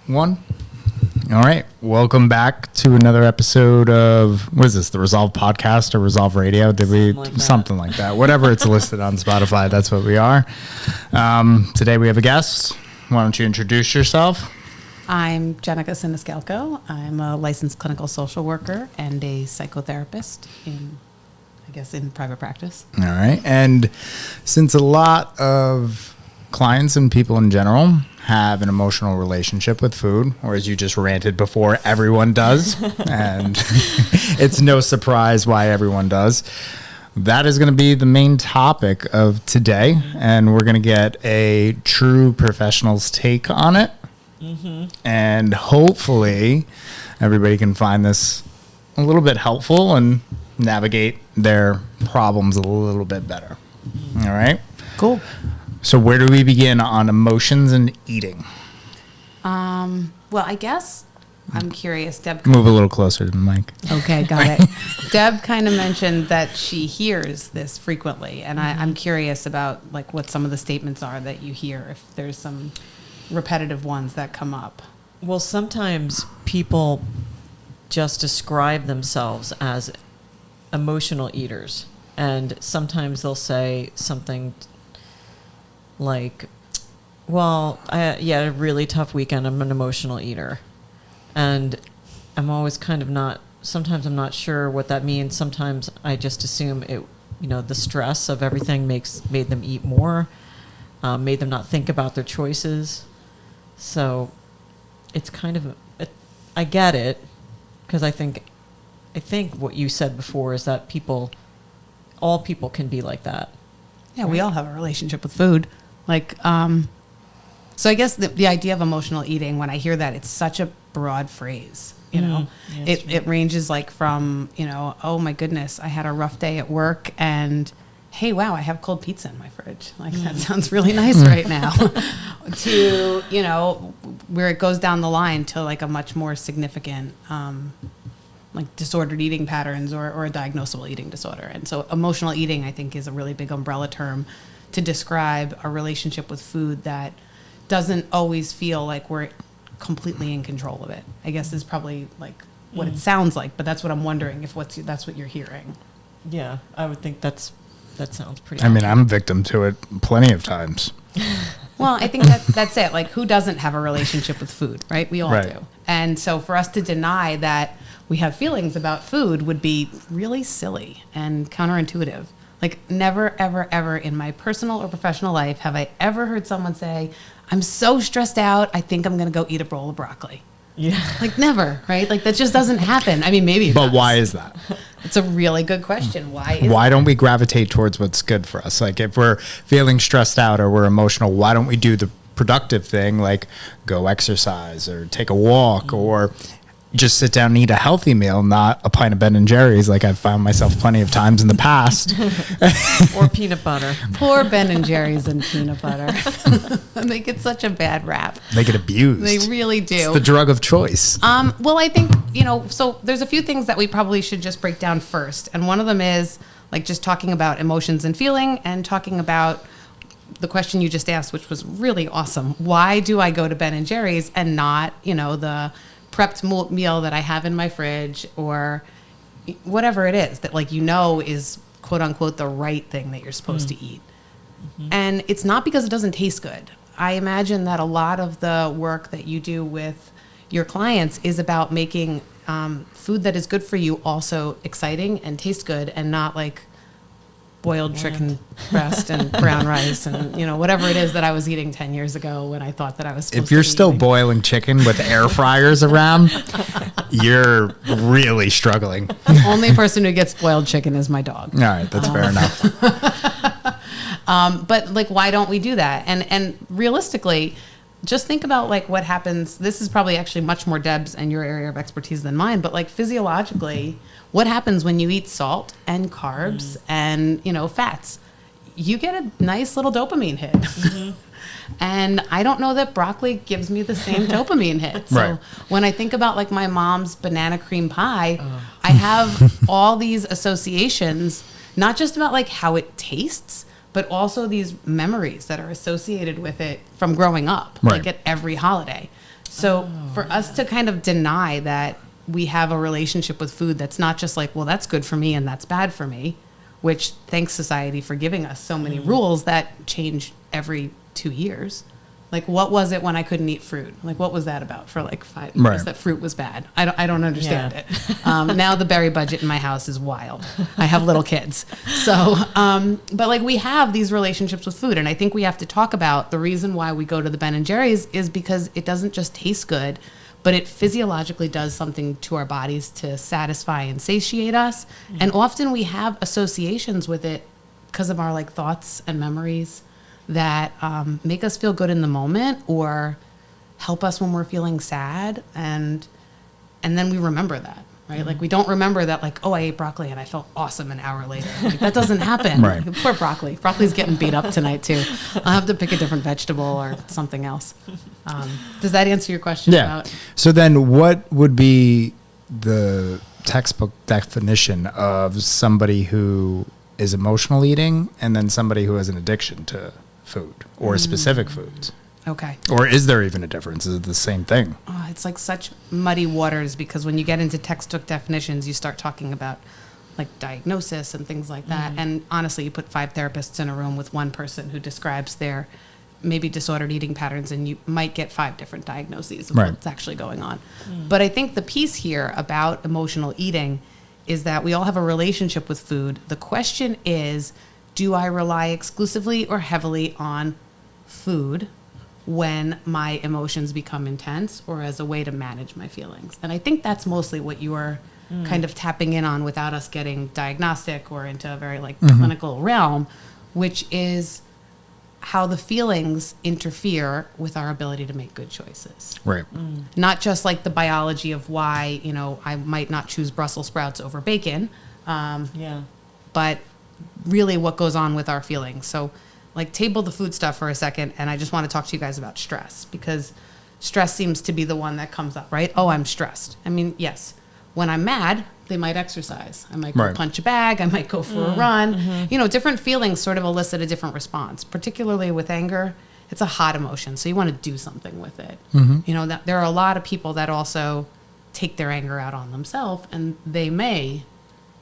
One. All right. Welcome back to another episode of, what is this, the Resolve Podcast or Resolve Radio? Something like that. Whatever it's listed on Spotify, that's what we are. Today we have a guest. Why don't you introduce yourself? I'm Jenica Siniscalco. I'm a licensed clinical social worker and a psychotherapist in private practice. All right. And since a lot of clients and people in general have an emotional relationship with food, or as you just ranted before, everyone does, and it's no surprise why everyone does. That is going to be the main topic of today, and we're going to get a true professional's take on it. And hopefully everybody can find this a little bit helpful and navigate their problems a little bit better. All right? Cool. So where do we begin on emotions and eating? Well, I guess I'm curious. Deb, Move a little closer to the mic. Okay, got it. Deb kind of mentioned that she hears this frequently, and I'm curious about like what some of the statements are that you hear, if there's some repetitive ones that come up. Well, sometimes people just describe themselves as emotional eaters, and sometimes they'll say something like, well, I had a really tough weekend. I'm an emotional eater. And I'm always sometimes I'm not sure what that means. Sometimes I just assume the stress of everything made them eat more, made them not think about their choices. So it's I get it, because I think what you said before is that all people can be like that. Yeah, right? We all have a relationship with food. So I guess the idea of emotional eating, when I hear that, it's such a broad phrase, Yeah, it ranges from, oh my goodness, I had a rough day at work and hey, wow, I have cold pizza in my fridge. That sounds really nice right now. To, where it goes down the line to a much more significant, disordered eating patterns or a diagnosable eating disorder. And so emotional eating, I think, is a really big umbrella term to describe a relationship with food that doesn't always feel like we're completely in control of it, I guess is probably what it sounds like, but that's what I'm wondering if that's what you're hearing. Yeah, I would think that sounds pretty. I mean, I'm victim to it plenty of times. Well, I think that's it. Who doesn't have a relationship with food, right? We all do. And so for us to deny that we have feelings about food would be really silly and counterintuitive. Never, ever, ever in my personal or professional life have I ever heard someone say, I'm so stressed out, I think I'm going to go eat a bowl of broccoli. Yeah. Never, right? That just doesn't happen. I mean, maybe it But does. why is that? It's a really good question. Why don't we gravitate towards what's good for us? If we're feeling stressed out or we're emotional, why don't we do the productive thing, go exercise or take a walk or just sit down and eat a healthy meal, not a pint of Ben & Jerry's I've found myself plenty of times in the past. Or peanut butter. Poor Ben & Jerry's and peanut butter. They get such a bad rap. They get abused. They really do. It's the drug of choice. Well, I think, so there's a few things that we probably should just break down first. And one of them is just talking about emotions and feeling and talking about the question you just asked, which was really awesome. Why do I go to Ben & Jerry's and not, the prepped meal that I have in my fridge or whatever it is that is quote unquote the right thing that you're supposed to eat. And it's not because it doesn't taste good. I imagine that a lot of the work that you do with your clients is about making food that is good for you also exciting and taste good and not boiled chicken breast and brown rice and whatever it is that I was eating 10 years ago when I thought that I was supposed to be. If you're still boiling chicken with air fryers around, you're really struggling. The only person who gets boiled chicken is my dog. All right, that's fair enough. But why don't we do that? And realistically, just think about what happens. This is probably actually much more Deb's and your area of expertise than mine, but physiologically, what happens when you eat salt and carbs and, fats? You get a nice little dopamine hit. And I don't know that broccoli gives me the same dopamine hit. So when I think about my mom's banana cream pie, I have all these associations, not just about how it tastes, but also these memories that are associated with it from growing up, at every holiday. So for us to kind of deny that we have a relationship with food that's not just like, well, that's good for me and that's bad for me, which thanks society for giving us so many rules that change every 2 years. Like, what was it when I couldn't eat fruit? Like, what was that about for like 5 years? Right. That fruit was bad. I don't understand it. Now the berry budget in my house is wild. I have little kids. So, but like we have these relationships with food. And I think we have to talk about the reason why we go to the Ben & Jerry's is because it doesn't just taste good, but it physiologically does something to our bodies to satisfy and satiate us. And often we have associations with it because of our like thoughts and memories that make us feel good in the moment or help us when we're feeling sad, and then we remember that, right? Like we don't remember that, like, oh, I ate broccoli and I felt awesome an hour later. Like, that doesn't happen. Right. Like, poor broccoli. Broccoli's getting beat up tonight too. I'll have to pick a different vegetable or something else. Does that answer your question? Yeah. About So then what would be the textbook definition of somebody who is emotional eating and then somebody who has an addiction to food or specific foods? Okay. Or is there even a difference? Is it the same thing? Oh, it's like such muddy waters because when you get into textbook definitions, you start talking about like diagnosis and things like that. And honestly, you put 5 therapists in a room with one person who describes their maybe disordered eating patterns, and you might get 5 different diagnoses of Right. what's actually going on. But I think the piece here about emotional eating is that we all have a relationship with food. The question is, do I rely exclusively or heavily on food when my emotions become intense or as a way to manage my feelings? And I think that's mostly what you are kind of tapping in on without us getting diagnostic or into a very like clinical realm, which is how the feelings interfere with our ability to make good choices. Right. Not just like the biology of why, you know, I might not choose Brussels sprouts over bacon, but really what goes on with our feelings. So like table the food stuff for a second, and I just want to talk to you guys about stress, because stress seems to be the one that comes up, right? Oh, I'm stressed. I mean, yes, when I'm mad, they might exercise. I might go Right. punch a bag. I might go for a run. You know, different feelings sort of elicit a different response, particularly with anger. It's a hot emotion, so you want to do something with it. You know, that there are a lot of people that also take their anger out on themselves, and they may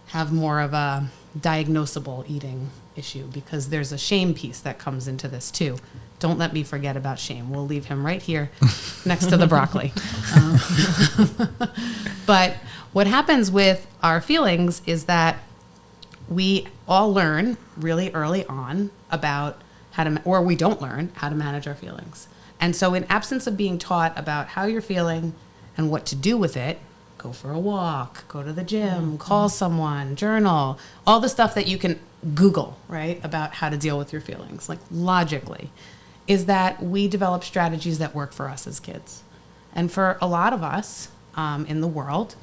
have more of a diagnosable eating issue because there's a shame piece that comes into this too. Don't let me forget about shame. We'll leave him right here next to the broccoli. But what happens with our feelings is that we all learn really early on about how to, or we don't learn how to manage our feelings. And so in absence of being taught about how you're feeling and what to do with it, go for a walk, go to the gym, call someone, journal, all the stuff that you can Google, right, about how to deal with your feelings, like logically, is that we develop strategies that work for us as kids. And for a lot of us in the world,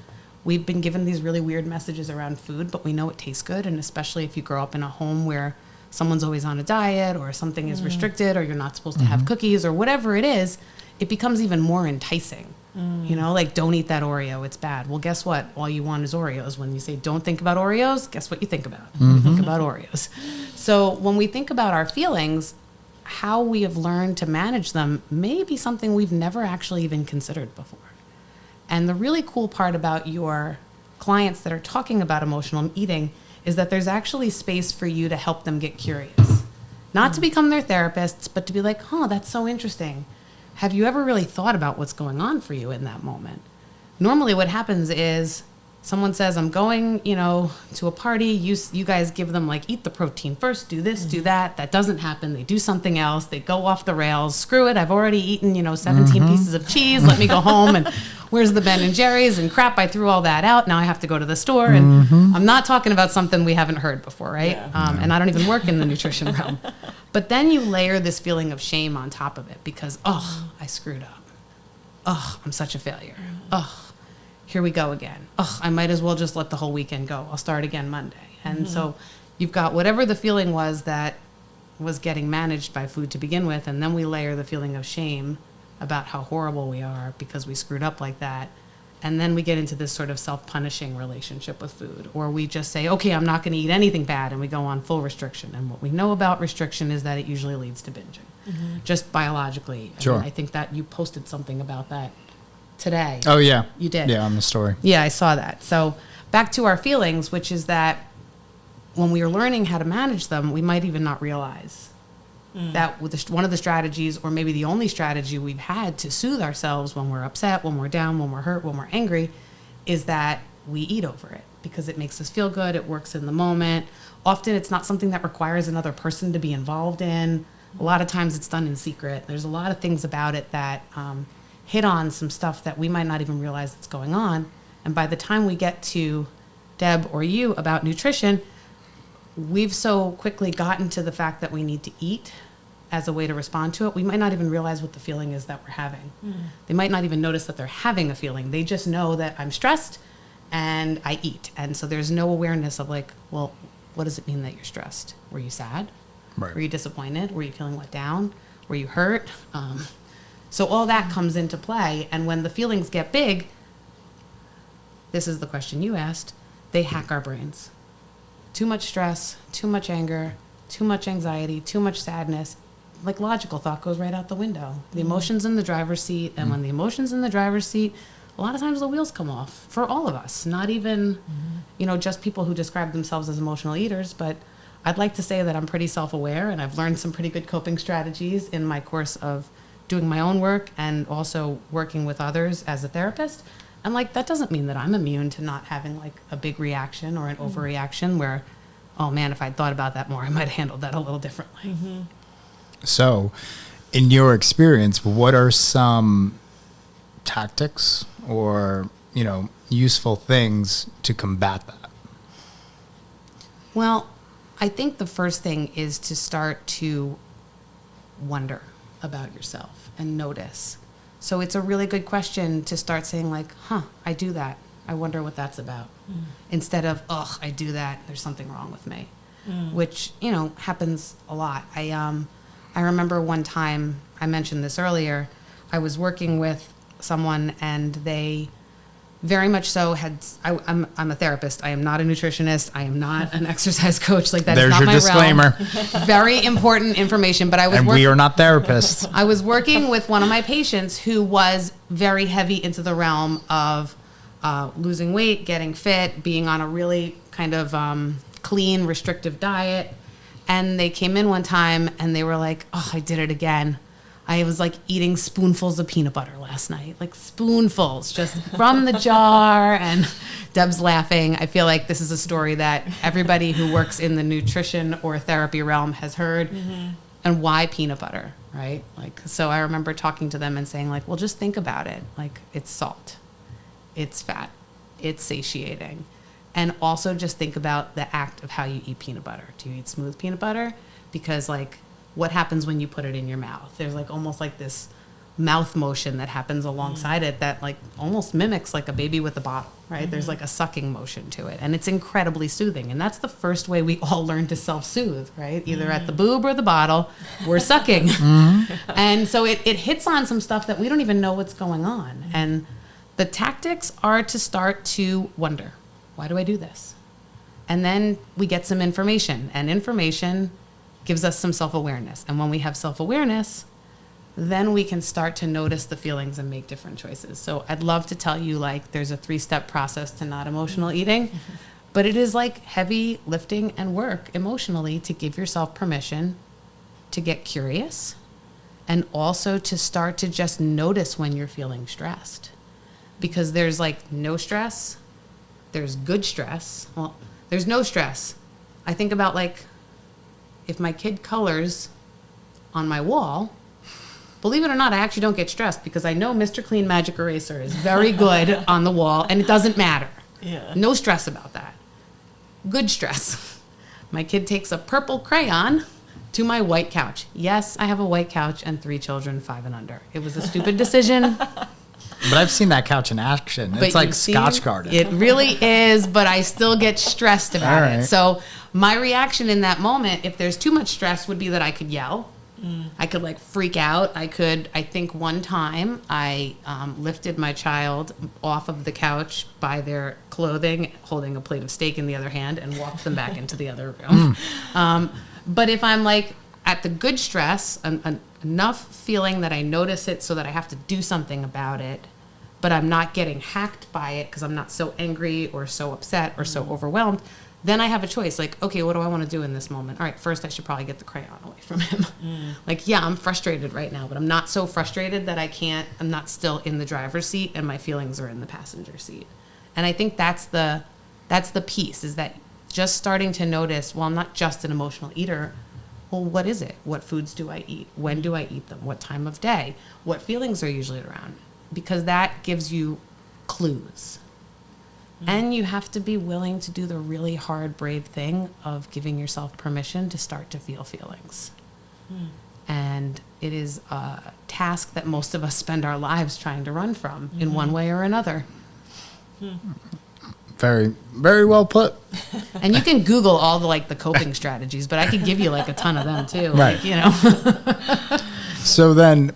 we've been given these really weird messages around food, but we know it tastes good. And especially if you grow up in a home where someone's always on a diet or something is restricted or you're not supposed to have cookies or whatever it is, it becomes even more enticing. You know, like, don't eat that Oreo, it's bad. Well, guess what? All you want is Oreos. When you say don't think about Oreos, guess what you think about? You think about Oreos. So when we think about our feelings, how we have learned to manage them may be something we've never actually even considered before. And the really cool part about your clients that are talking about emotional eating is that there's actually space for you to help them get curious. Not to become their therapists, but to be like, oh, that's so interesting. Have you ever really thought about what's going on for you in that moment? Normally what happens is someone says, I'm going, you know, to a party. You guys give them like, eat the protein first, do this, do that. That doesn't happen. They do something else. They go off the rails. Screw it. I've already eaten, you know, 17 pieces of cheese. Let me go home. And where's the Ben & Jerry's? And crap, I threw all that out. Now I have to go to the store. And I'm not talking about something we haven't heard before, right? Yeah. And I don't even work in the nutrition realm. But then you layer this feeling of shame on top of it because, oh, I screwed up. Oh, I'm such a failure. Oh, here we go again. Oh, I might as well just let the whole weekend go. I'll start again Monday. And so you've got whatever the feeling was that was getting managed by food to begin with, and then we layer the feeling of shame about how horrible we are because we screwed up like that. And then we get into this sort of self-punishing relationship with food, or we just say, okay, I'm not going to eat anything bad, and we go on full restriction. And what we know about restriction is that it usually leads to binging, just biologically. Sure. I think that you posted something about that today. Oh, yeah. You did. Yeah, on the story. Yeah, I saw that. So back to our feelings, which is that when we are learning how to manage them, we might even not realize that with one of the strategies, or maybe the only strategy we've had to soothe ourselves when we're upset, when we're down, when we're hurt, when we're angry, is that we eat over it because it makes us feel good. It works in the moment. Often it's not something that requires another person to be involved in. A lot of times it's done in secret. There's a lot of things about it that hit on some stuff that we might not even realize that's going on. And by the time we get to Deb or you about nutrition, we've so quickly gotten to the fact that we need to eat as a way to respond to it. We might not even realize what the feeling is that we're having. They might not even notice that they're having a feeling. They just know that I'm stressed and I eat. And so there's no awareness of like, well, what does it mean that you're stressed? Were you sad? Right. Were you disappointed? Were you feeling let down? Were you hurt? So all that comes into play. And when the feelings get big, this is the question you asked, they hack our brains. Too much stress, too much anger, too much anxiety, too much sadness. Like logical thought goes right out the window. The emotion's in the driver's seat. And when the emotion's in the driver's seat, a lot of times the wheels come off for all of us, not even, just people who describe themselves as emotional eaters. But I'd like to say that I'm pretty self-aware, and I've learned some pretty good coping strategies in my course of doing my own work and also working with others as a therapist. And like, that doesn't mean that I'm immune to not having like a big reaction or an overreaction where, oh man, if I'd thought about that more, I might have handled that a little differently. So, in your experience, what are some tactics or, useful things to combat that? Well, I think the first thing is to start to wonder about yourself and notice. So it's a really good question to start saying like, I do that. I wonder what that's about. Instead of, I do that. There's something wrong with me, which, happens a lot. I remember one time, I mentioned this earlier, I was working with someone and they very much so I'm a therapist. I am not a nutritionist. I am not an exercise coach. Like that There's is not your my disclaimer. realm. Very important information. But we are not therapists. I was working with one of my patients who was very heavy into the realm of losing weight, getting fit, being on a really kind of clean, restrictive diet. And they came in one time and they were like, I did it again. I was like eating spoonfuls of peanut butter last night, like spoonfuls, just from the jar. And Deb's laughing. I feel like this is a story that everybody who works in the nutrition or therapy realm has heard. And why peanut butter, right? Like, so I remember talking to them and saying like, well, just think about it. Like, it's salt, it's fat, it's satiating. And also just think about the act of how you eat peanut butter. Do you eat smooth peanut butter? Because like, what happens when you put it in your mouth? There's like almost like this mouth motion that happens alongside it that like almost mimics like a baby with a bottle, right? There's like a sucking motion to it, and it's incredibly soothing. And that's the first way we all learn to self-soothe, right? Either at the boob or the bottle, we're sucking. And so it hits on some stuff that we don't even know what's going on. And the tactics are to start to wonder, why do I do this? And then we get some information, and information gives us some self-awareness. And when we have self-awareness, then we can start to notice the feelings and make different choices. So I'd love to tell you like there's a 3-step process to not emotional eating, but it is like heavy lifting and work emotionally to give yourself permission to get curious and also to start to just notice when you're feeling stressed. Because there's like no stress, there's good stress. Well, there's no stress. I think about like, if my kid colors on my wall, believe it or not, I actually don't get stressed because I know Mr. Clean Magic Eraser is very good on the wall and it doesn't matter. Yeah. No stress about that. Good stress. My kid takes a purple crayon to my white couch. Yes, I have a white couch and 3 children, 5 and under. It was a stupid decision. But I've seen that couch in action. It's like Scotch Garden. It really is, but I still get stressed about it. So my reaction in that moment, if there's too much stress, would be that I could yell. I could like freak out. I think one time I lifted my child off of the couch by their clothing, holding a plate of steak in the other hand, and walked them back into the other room. But if I'm like at the good stress, enough feeling that I notice it so that I have to do something about it, but I'm not getting hacked by it because I'm not so angry or so upset or so overwhelmed, then I have a choice. Like, okay, what do I want to do in this moment? All right, first I should probably get the crayon away from him. Like, yeah, I'm frustrated right now, but I'm not so frustrated that I'm not still in the driver's seat and my feelings are in the passenger seat. And I think that's the piece, is that just starting to notice, well, I'm not just an emotional eater. Well, what is it? What foods do I eat? When do I eat them? What time of day? What feelings are usually around? Because that gives you clues. And you have to be willing to do the really hard, brave thing of giving yourself permission to start to feel feelings. And it is a task that most of us spend our lives trying to run from in one way or another. Very, very well put. And you can Google all the coping strategies, but I could give you a ton of them too. Right. So then,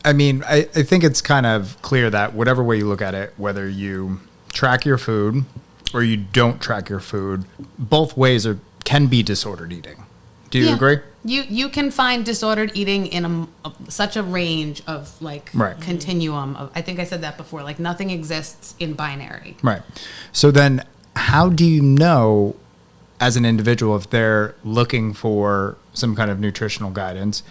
I mean, I think it's kind of clear that whatever way you look at it, whether you track your food or you don't track your food, both ways can be disordered eating. Do you agree? You can find disordered eating in such a range of continuum of, I think I said that before, nothing exists in binary. Right. So then how do you know as an individual if they're looking for some kind of nutritional guidance?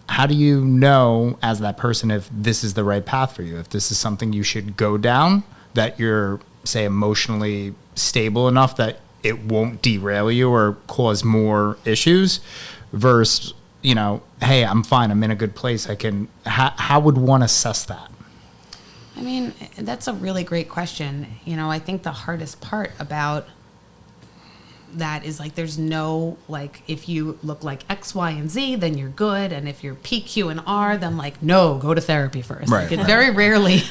How do you know as that person if this is the right path for you, if this is something you should go down, that you're, say, emotionally stable enough that it won't derail you or cause more issues, versus, hey, I'm fine, I'm in a good place, I can, how would one assess that? I mean, that's a really great question. I think the hardest part about that is there's no, if you look like X, Y, and Z, then you're good. And if you're P, Q, and R, then no, go to therapy first. Right, It very rarely,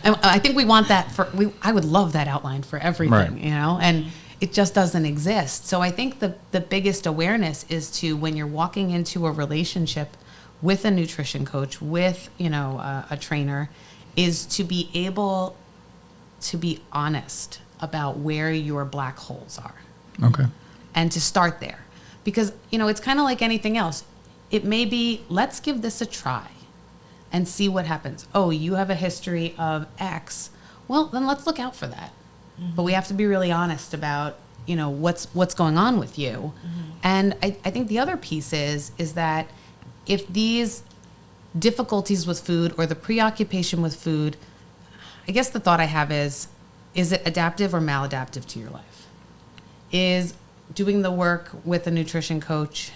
and I think we want that I would love that outline for everything, and it just doesn't exist. So I think the biggest awareness is to, when you're walking into a relationship with a nutrition coach, with, a trainer, is to be able to be honest about where your black holes are. Okay. And to start there. Because, it's kind of like anything else. It may be, let's give this a try and see what happens. Oh, you have a history of X. Well, then let's look out for that. But we have to be really honest about, what's going on with you. And I think the other piece is that if these difficulties with food or the preoccupation with food, I guess the thought I have is it adaptive or maladaptive to your life? Is doing the work with a nutrition coach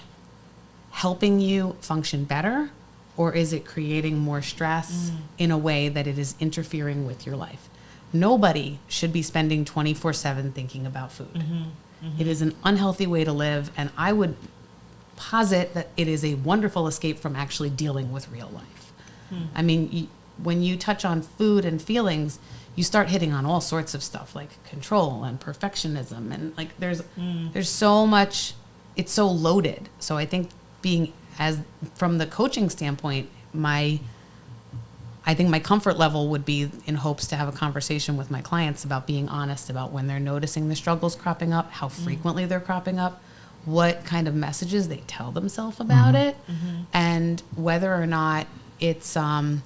helping you function better, or is it creating more stress in a way that it is interfering with your life? Nobody should be spending 24/7 thinking about food. It is an unhealthy way to live, and I would posit that it is a wonderful escape from actually dealing with real life. I mean, when you touch on food and feelings, you start hitting on all sorts of stuff like control and perfectionism, and there's so much, it's so loaded. So I think from the coaching standpoint, I think my comfort level would be in hopes to have a conversation with my clients about being honest about when they're noticing the struggles cropping up, how frequently they're cropping up, what kind of messages they tell themselves about it, and whether or not it's kind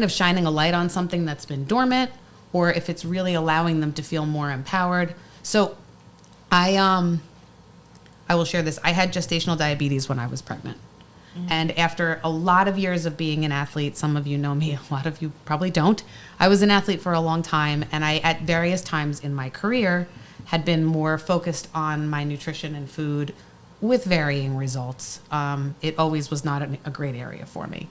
of shining a light on something that's been dormant, or if it's really allowing them to feel more empowered. So I will share this. I had gestational diabetes when I was pregnant. And after a lot of years of being an athlete, some of you know me, a lot of you probably don't. I was an athlete for a long time, and I, at various times in my career, had been more focused on my nutrition and food with varying results. It always was not a great area for me.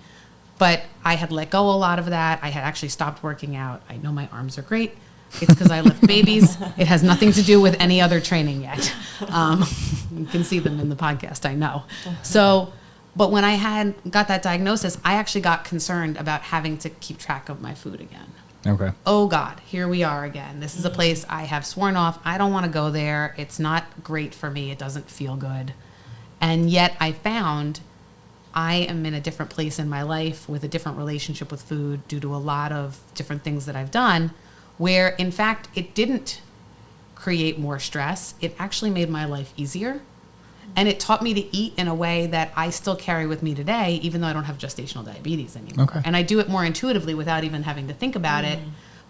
But I had let go a lot of that. I had actually stopped working out. I know my arms are great. It's because I lift babies. It has nothing to do with any other training yet. You can see them in the podcast, I know. So, but when I got that diagnosis, I actually got concerned about having to keep track of my food again. Okay. Oh God, here we are again. This is a place I have sworn off. I don't want to go there. It's not great for me. It doesn't feel good. And yet I found I am in a different place in my life with a different relationship with food due to a lot of different things that I've done, where in fact it didn't create more stress. It actually made my life easier. And it taught me to eat in a way that I still carry with me today, even though I don't have gestational diabetes anymore. Okay. And I do it more intuitively without even having to think about it.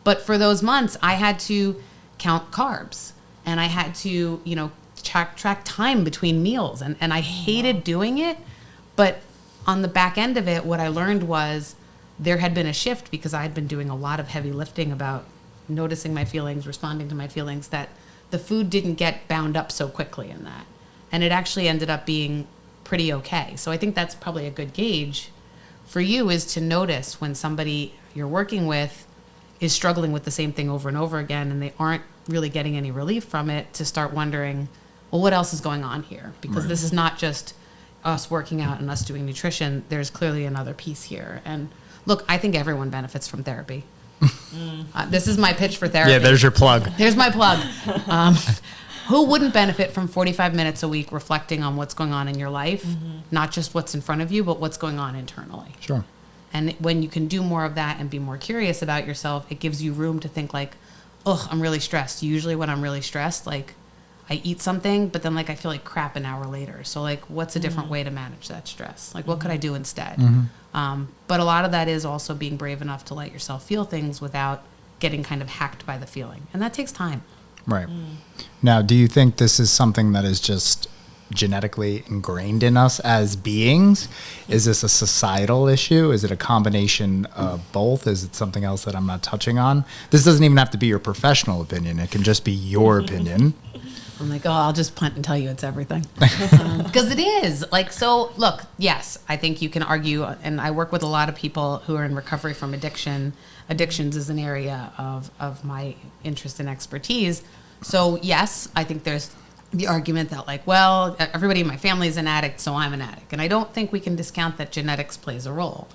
But for those months, I had to count carbs, and I had to, track time between meals. And I hated doing it. But on the back end of it, what I learned was there had been a shift, because I had been doing a lot of heavy lifting about noticing my feelings, responding to my feelings, that the food didn't get bound up so quickly in that. And it actually ended up being pretty okay. So I think that's probably a good gauge for you, is to notice when somebody you're working with is struggling with the same thing over and over again, and they aren't really getting any relief from it, to start wondering, well, what else is going on here? Because this is not just us working out and us doing nutrition. There's clearly another piece here. And look, I think everyone benefits from therapy. This is my pitch for therapy. Yeah, there's your plug. Here's my plug. Who wouldn't benefit from 45 minutes a week reflecting on what's going on in your life? Not just what's in front of you, but what's going on internally. Sure. And when you can do more of that and be more curious about yourself, it gives you room to think like, oh, I'm really stressed. Usually when I'm really stressed, like I eat something, but then like I feel like crap an hour later. So like, what's a different way to manage that stress? Like, what could I do instead? But a lot of that is also being brave enough to let yourself feel things without getting kind of hacked by the feeling. And that takes time. Right. Now, do you think this is something that is just genetically ingrained in us as beings? Is this a societal issue? Is it a combination of both? Is it something else that I'm not touching on? This doesn't even have to be your professional opinion. It can just be your opinion. I'm like, oh, I'll just punt and tell you it's everything. Because it is. Like, so, look, yes, I think you can argue, and I work with a lot of people who are in recovery from addiction. Addictions is an area of my interest and expertise. So, yes, I think there's the argument that, like, well, everybody in my family is an addict, so I'm an addict. And I don't think we can discount that genetics plays a role.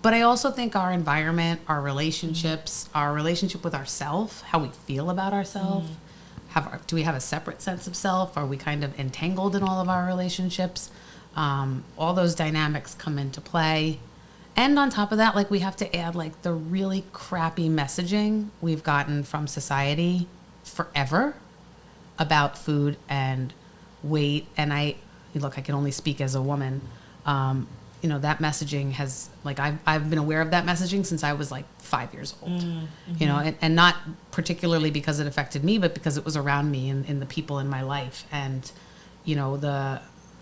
But I also think our environment, our relationships, our relationship with ourselves, how we feel about ourselves, do we have a separate sense of self? Are we kind of entangled in all of our relationships? All those dynamics come into play. And on top of that, like, we have to add like the really crappy messaging we've gotten from society forever about food and weight. And I can only speak as a woman. That messaging has, like, I've been aware of that messaging since I was like 5 years old, and not particularly because it affected me, but because it was around me and in the people in my life. And,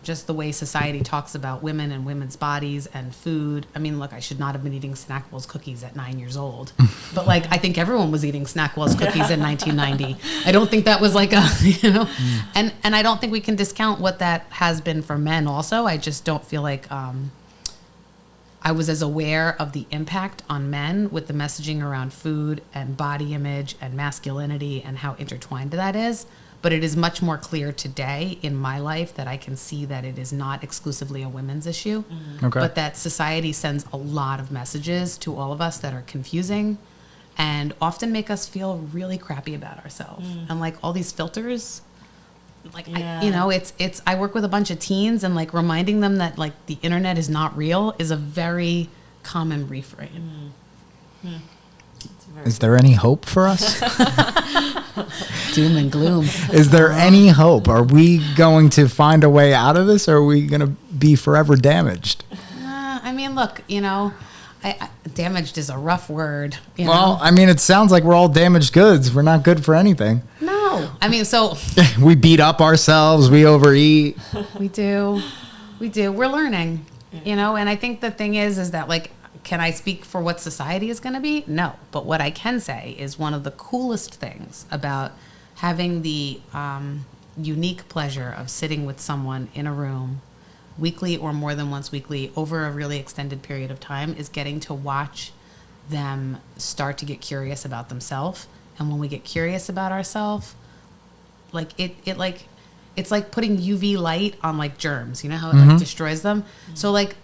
just the way society talks about women and women's bodies and food. I mean, look, I should not have been eating Snackwell's cookies at 9 years old, but like, I think everyone was eating Snackwell's cookies in 1990. I don't think that was like and I don't think we can discount what that has been for men also. I just don't feel like, I was as aware of the impact on men with the messaging around food and body image and masculinity and how intertwined that is. But it is much more clear today in my life that I can see that it is not exclusively a women's issue, but that society sends a lot of messages to all of us that are confusing and often make us feel really crappy about ourselves. And like all these filters, like, I work with a bunch of teens, and like reminding them that like the internet is not real is a very common refrain. Is there any hope for us? Doom and gloom. Is there any hope? Are we going to find a way out of this, or are we going to be forever damaged? I mean, look, damaged is a rough word. Well, I mean, it sounds like we're all damaged goods. We're not good for anything. No. I mean, so. We beat up ourselves. We overeat. We do. We're learning, and I think the thing is that, like, can I speak for what society is going to be? No. But what I can say is one of the coolest things about having the unique pleasure of sitting with someone in a room weekly or more than once weekly over a really extended period of time is getting to watch them start to get curious about themselves. And when we get curious about ourselves, like it's like putting UV light on like germs, how it like destroys them. So like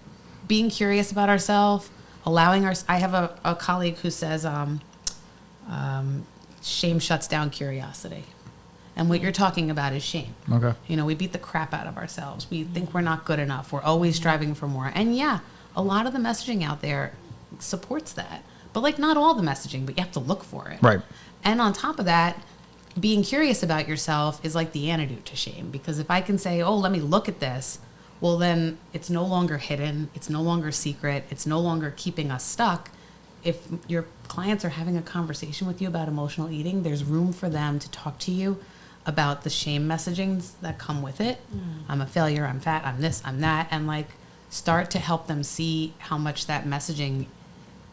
being curious about ourselves, I have a colleague who says shame shuts down curiosity. And what you're talking about is shame. Okay. We beat the crap out of ourselves. We think we're not good enough. We're always striving for more. And yeah, a lot of the messaging out there supports that. But like not all the messaging, but you have to look for it. Right. And on top of that, being curious about yourself is like the antidote to shame, because if I can say, oh, let me look at this, well, then it's no longer hidden. It's no longer secret. It's no longer keeping us stuck. If your clients are having a conversation with you about emotional eating, there's room for them to talk to you about the shame messagings that come with it. I'm a failure, I'm fat, I'm this, I'm that. And like start to help them see how much that messaging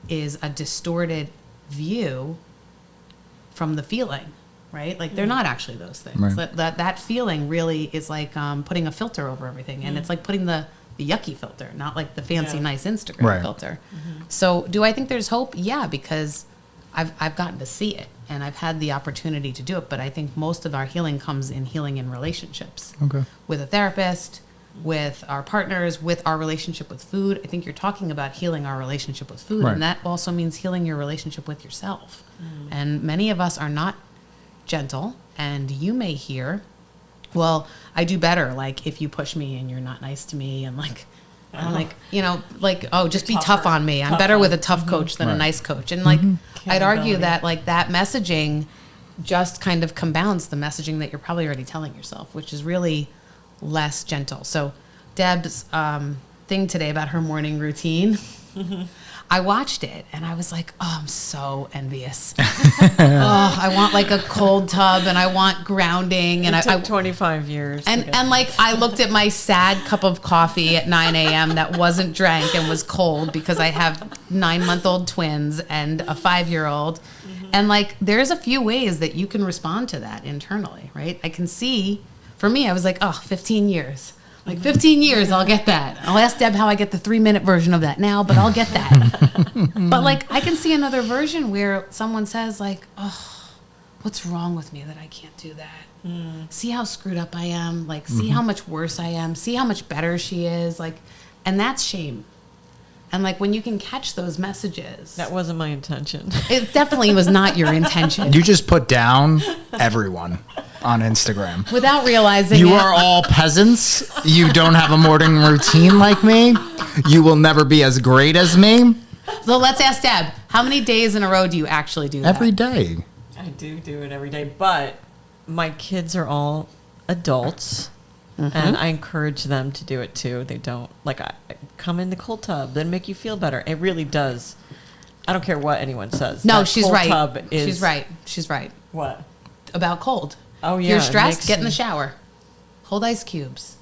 is a distorted view from the feeling, right? Like they're not actually those things. Right. That feeling really is like putting a filter over everything. And it's like putting the yucky filter, not like the fancy, nice Instagram filter. So do I think there's hope? Yeah, because I've gotten to see it and I've had the opportunity to do it. But I think most of our healing comes in healing in relationships. Okay. With a therapist, with our partners, with our relationship with food. I think you're talking about healing our relationship with food. Right. And that also means healing your relationship with yourself. And many of us are not gentle. And you may hear, well, I do better, like, if you push me and you're not nice to me and, like, I'm like, you know, like, oh, just be tough on me. I'm better with a tough coach than a nice coach. And, like, I'd argue that, like, that messaging just kind of compounds the messaging that you're probably already telling yourself, which is really less gentle. So Deb's thing today about her morning routine, I watched it and I was like, oh, I'm so envious. Oh, I want like a cold tub and I want grounding. And It took 25 years. And like I looked at my sad cup of coffee at 9 a.m. that wasn't drank and was cold because I have 9-month-old twins and a 5-year-old. And like there's a few ways that you can respond to that internally, right? I can see, for me, I was like, oh, 15 years. Like 15 years, I'll get that. I'll ask Deb how I get the 3-minute version of that now, but I'll get that. But like, I can see another version where someone says like, oh, what's wrong with me that I can't do that? See how screwed up I am? Like, see how much worse I am? See how much better she is? Like, and that's shame. And like, when you can catch those messages. That wasn't my intention. It definitely was not your intention. You just put down everyone on Instagram. Without realizing You it. are all peasants. You don't have a morning routine like me. You will never be as great as me. So let's ask Deb, how many days in a row do you actually do that? Every day. I do it every day, but my kids are all adults, and I encourage them to do it too. They don't, like, I come in the cold tub, then make you feel better. It really does. I don't care what anyone says. No, That she's cold right. tub is, She's right. She's right. What? About cold. Oh, yeah. You're it stressed, makes get in the me- shower. Hold ice cubes.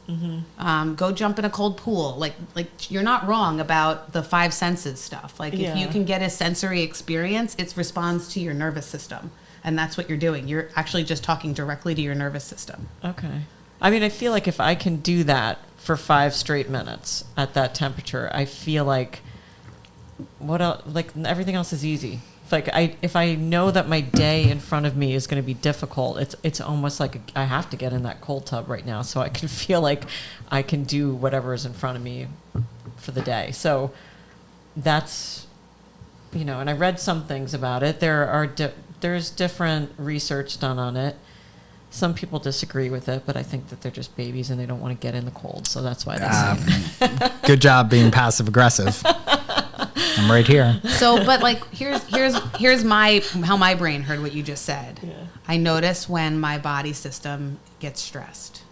Go jump in a cold pool. Like you're not wrong about the 5 senses stuff. Like if you Yeah. can get a sensory experience, it responds to your nervous system. And that's what you're doing. You're actually just talking directly to your nervous system. Okay. I mean, I feel like if I can do that for 5 straight minutes at that temperature, I feel like what else, like everything else is easy. If I know that my day in front of me is going to be difficult, it's almost like I have to get in that cold tub right now so I can feel like I can do whatever is in front of me for the day. So that's, you know, and I read some things about it. There's different research done on it. Some people disagree with it, but I think that they're just babies and they don't want to get in the cold, so that's why they say it. Good job being passive aggressive. I'm right here. So, but like, here's my how my brain heard what you just said. Yeah. I notice when my body system gets stressed.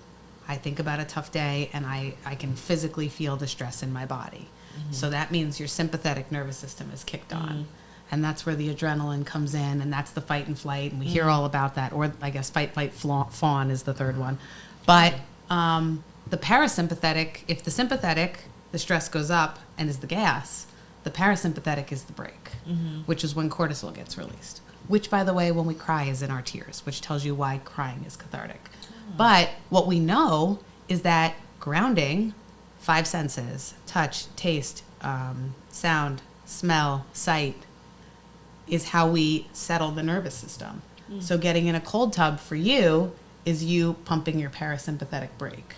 I think about a tough day, and I can physically feel the stress in my body. So that means your sympathetic nervous system is kicked on, and that's where the adrenaline comes in, and that's the fight and flight, and we hear all about that. Or I guess fight, flight, fawn is the third one. But the parasympathetic, if the sympathetic, the stress goes up and is the gas. The parasympathetic is the brake, which is when cortisol gets released. Which, by the way, when we cry is in our tears, which tells you why crying is cathartic. But what we know is that grounding, 5 senses, touch, taste, sound, smell, sight, is how we settle the nervous system. So getting in a cold tub for you is you pumping your parasympathetic brake.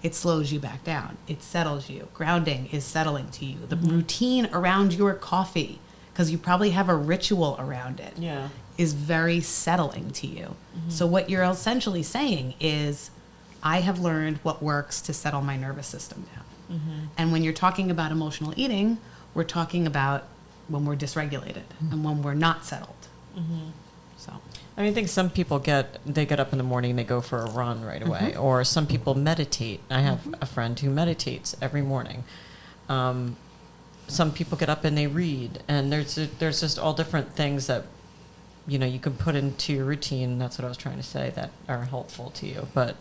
It slows you back down. It settles you. Grounding is settling to you. The routine around your coffee, because you probably have a ritual around it, Yeah. is very settling to you. So what you're essentially saying is, I have learned what works to settle my nervous system down. And when you're talking about emotional eating, we're talking about when we're dysregulated and when we're not settled. So I mean, I think some people get up in the morning and they go for a run right away, or some people meditate. I have a friend who meditates every morning. Some people get up and they read, and there's just all different things that you can put into your routine. That's what I was trying to say, that are helpful to you. But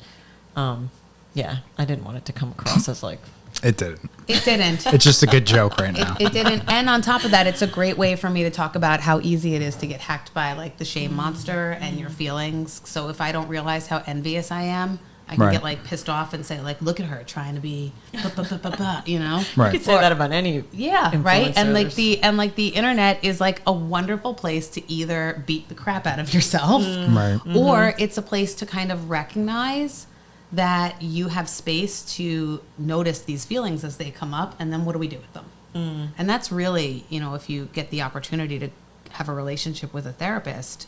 yeah, I didn't want it to come across as like It didn't. it didn't. It's just a good joke right now. It didn't. And on top of that, it's a great way for me to talk about how easy it is to get hacked by like the shame monster and your feelings. So if I don't realize how envious I am, I can Right. get like pissed off and say like, look at her trying to be, you know? Right. you could say that about any Yeah, right. And influencers. like the internet is like a wonderful place to either beat the crap out of yourself, Right. or it's a place to kind of recognize that you have space to notice these feelings as they come up, and then what do we do with them? And that's really, if you get the opportunity to have a relationship with a therapist,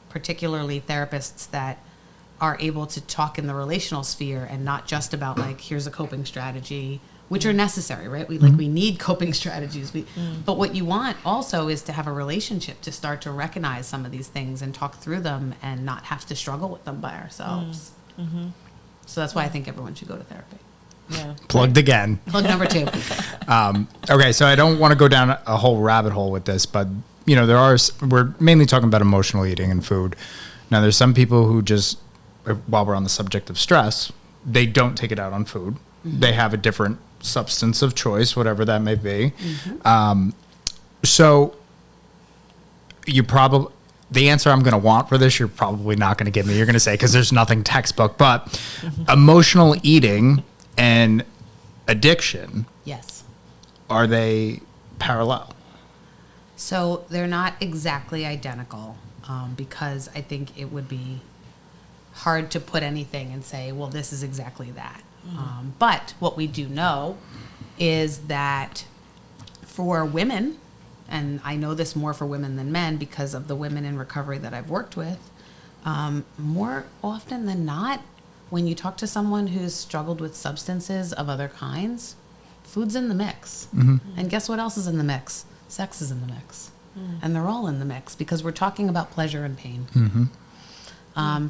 particularly therapists that are able to talk in the relational sphere and not just about like, here's a coping strategy, which are necessary, right? We need coping strategies. But what you want also is to have a relationship to start to recognize some of these things and talk through them and not have to struggle with them by ourselves. So that's why I think everyone should go to therapy. Yeah. Plugged again. Plug number 2. Okay, so I don't want to go down a whole rabbit hole with this, but we're mainly talking about emotional eating and food. Now, there's some people who just, while we're on the subject of stress, they don't take it out on food. They have a different substance of choice, whatever that may be. So you probably, the answer I'm going to want for this, you're probably not going to give me. You're going to say, because there's nothing textbook, but emotional eating and addiction, Yes. are they parallel? So they're not exactly identical, because I think it would be hard to put anything and say, well, this is exactly that. But what we do know is that for women, and I know this more for women than men because of the women in recovery that I've worked with, more often than not, when you talk to someone who's struggled with substances of other kinds, food's in the mix. And guess what else is in the mix? Sex is in the mix. And they're all in the mix because we're talking about pleasure and pain.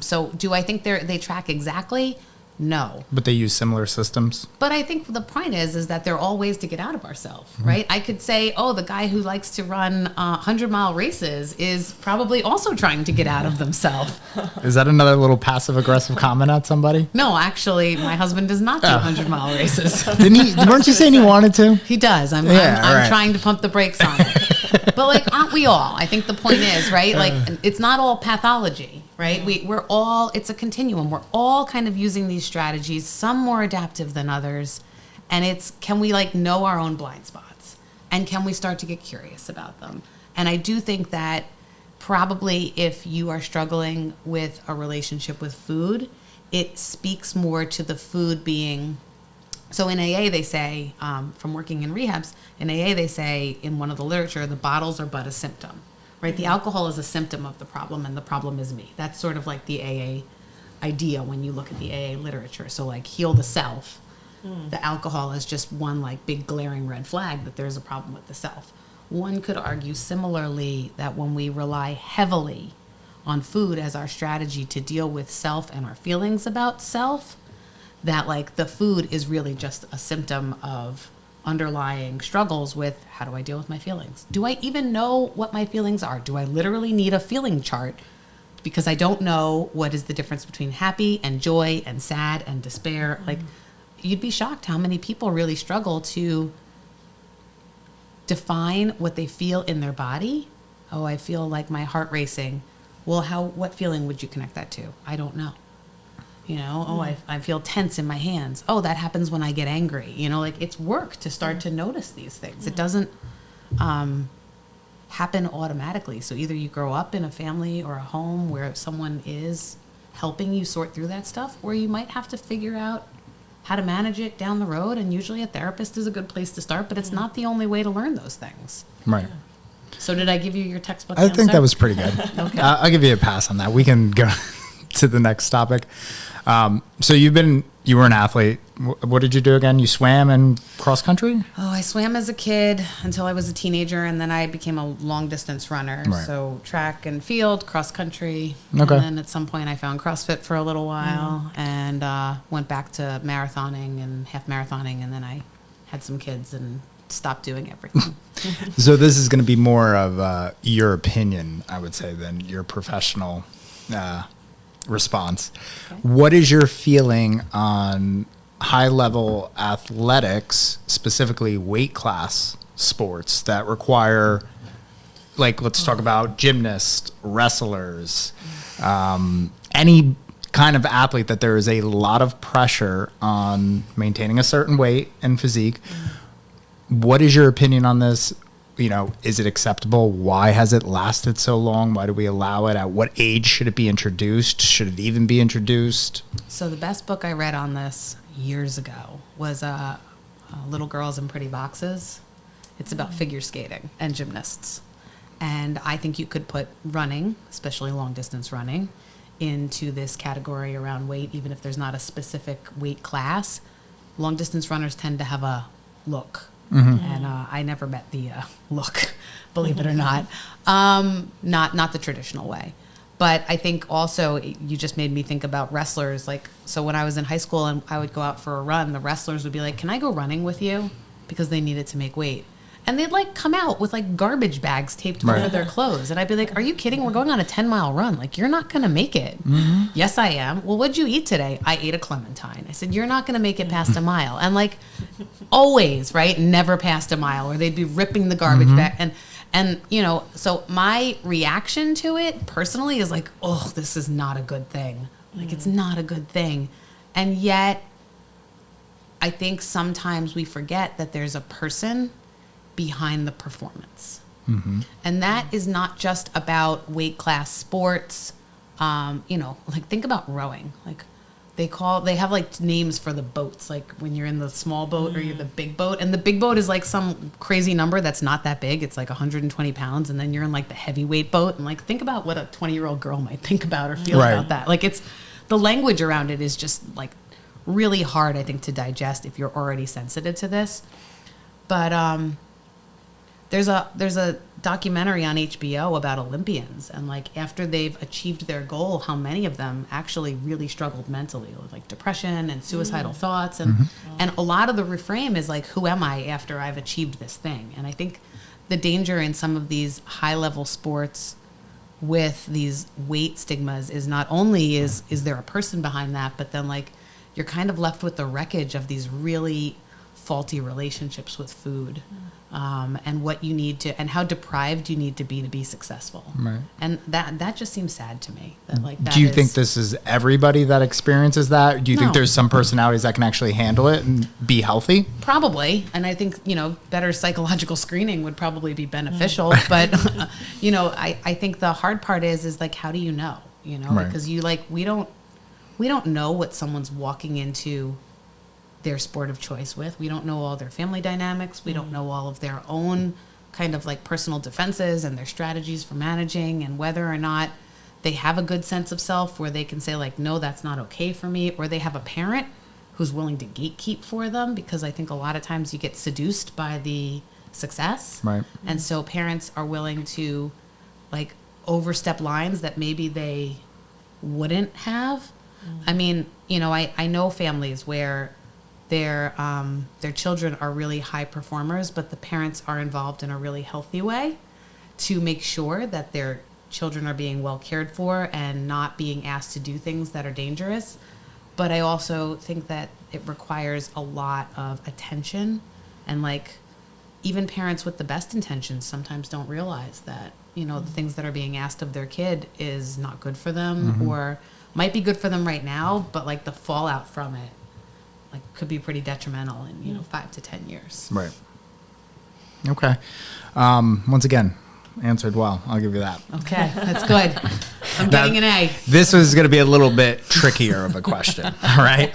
So do I think they track exactly? No. But they use similar systems? But I think the point is that there are all ways to get out of ourselves, right? I could say, oh, the guy who likes to run 100-mile races is probably also trying to get out of themselves. Is that another little passive-aggressive comment at somebody? No, actually, my husband does not do 100-mile races. Didn't he? Weren't you saying he wanted to? He does. I'm right. trying to pump the brakes on it. But, like, aren't we all? I think the point is, right? Like, it's not all pathology, right? We're all, it's a continuum. We're all kind of using these strategies, some more adaptive than others. And it's, can we, like, know our own blind spots? And can we start to get curious about them? And I do think that probably if you are struggling with a relationship with food, it speaks more to the food being... So in AA, they say, from working in rehabs, in AA, they say in one of the literature, the bottles are but a symptom, right? The alcohol is a symptom of the problem, and the problem is me. That's sort of like the AA idea when you look at the AA literature. So like heal the self. The alcohol is just one like big glaring red flag that there's a problem with the self. One could argue similarly that when we rely heavily on food as our strategy to deal with self and our feelings about self, that like the food is really just a symptom of underlying struggles with how do I deal with my feelings? Do I even know what my feelings are? Do I literally need a feeling chart? Because I don't know what is the difference between happy and joy and sad and despair. Like, you'd be shocked how many people really struggle to define what they feel in their body. Oh, I feel like my heart racing. Well, what feeling would you connect that to? I don't know. You know, oh, I feel tense in my hands. Oh, that happens when I get angry. You know, like it's work to start to notice these things. It doesn't happen automatically. So either you grow up in a family or a home where someone is helping you sort through that stuff, or you might have to figure out how to manage it down the road. And usually a therapist is a good place to start, but it's not the only way to learn those things. Right. So did I give you your textbook I answer? think that was pretty good. Okay. I'll give you a pass on that. We can go to the next topic. So you were an athlete. What did you do again? You swam and cross country? Oh, I swam as a kid until I was a teenager, and then I became a long distance runner. Right. So track and field, cross country. Okay. And then at some point I found CrossFit for a little while and went back to marathoning and half marathoning, and then I had some kids and stopped doing everything. So this is going to be more of your opinion, I would say, than your professional response. Okay. What is your feeling on high-level athletics, specifically weight class sports that require, like, let's talk about gymnasts, wrestlers, any kind of athlete that there is a lot of pressure on maintaining a certain weight and physique. What is your opinion on this? You know, is it acceptable? Why has it lasted so long? Why do we allow it? At what age should it be introduced? Should it even be introduced? So the best book I read on this years ago was Little Girls in Pretty Boxes. It's about figure skating and gymnasts. And I think you could put running, especially long distance running, into this category around weight, even if there's not a specific weight class. Long distance runners tend to have a look. And I never met the look, believe it or not. Not the traditional way. But I think also you just made me think about wrestlers. Like, so when I was in high school and I would go out for a run, the wrestlers would be like, "Can I go running with you?" Because they needed to make weight. And they'd like come out with like garbage bags taped over their clothes. And I'd be like, "Are you kidding? We're going on a 10-mile run. Like, you're not going to make it." "Yes, I am." "Well, what'd you eat today?" "I ate a clementine." I said, "You're not going to make it past a mile." And like always, right? Never past a mile, or they'd be ripping the garbage bag. And, you know, so my reaction to it personally is like, oh, this is not a good thing. Like, it's not a good thing. And yet, I think sometimes we forget that there's a person behind the performance. And that is not just about weight class sports. You know, like, think about rowing. Like, they have like names for the boats, like when you're in the small boat or you're the big boat, and the big boat is like some crazy number that's not that big. It's like 120 pounds, and then you're in like the heavyweight boat, and like think about what a 20-year-old girl might think about or feel about that. Like, it's the language around it is just like really hard, I think, to digest if you're already sensitive to this. But there's a documentary on HBO about Olympians, and like after they've achieved their goal, how many of them actually really struggled mentally with like depression and suicidal thoughts, and a lot of the reframe is like, who am I after I've achieved this thing? And I think the danger in some of these high level sports with these weight stigmas is not only is there a person behind that, but then like you're kind of left with the wreckage of these really faulty relationships with food. And what you need to, and how deprived you need to be successful. Right. And that just seems sad to me. That like that Do you think this is everybody that experiences that? Do you think there's some personalities that can actually handle it and be healthy? Probably. And I think, you know, better psychological screening would probably be beneficial. But, you know, I think the hard part is like, how do you know? You know, because you like, we don't know what someone's walking into their sport of choice with. We don't know all their family dynamics. We don't know all of their own kind of like personal defenses and their strategies for managing, and whether or not they have a good sense of self where they can say like, no, that's not okay for me, or they have a parent who's willing to gatekeep for them, because I think a lot of times you get seduced by the success. Right. And so parents are willing to like overstep lines that maybe they wouldn't have. I mean, you know, I know families where their children are really high performers, but the parents are involved in a really healthy way to make sure that their children are being well cared for and not being asked to do things that are dangerous. But I also think that it requires a lot of attention, and like even parents with the best intentions sometimes don't realize that, you know, the things that are being asked of their kid is not good for them, or might be good for them right now, but like the fallout from it like could be pretty detrimental in, you know, 5 to 10 years. Right. Okay. Once again, answered well. I'll give you that. Okay, that's good. I'm getting an A. This was going to be a little bit trickier of a question, all right?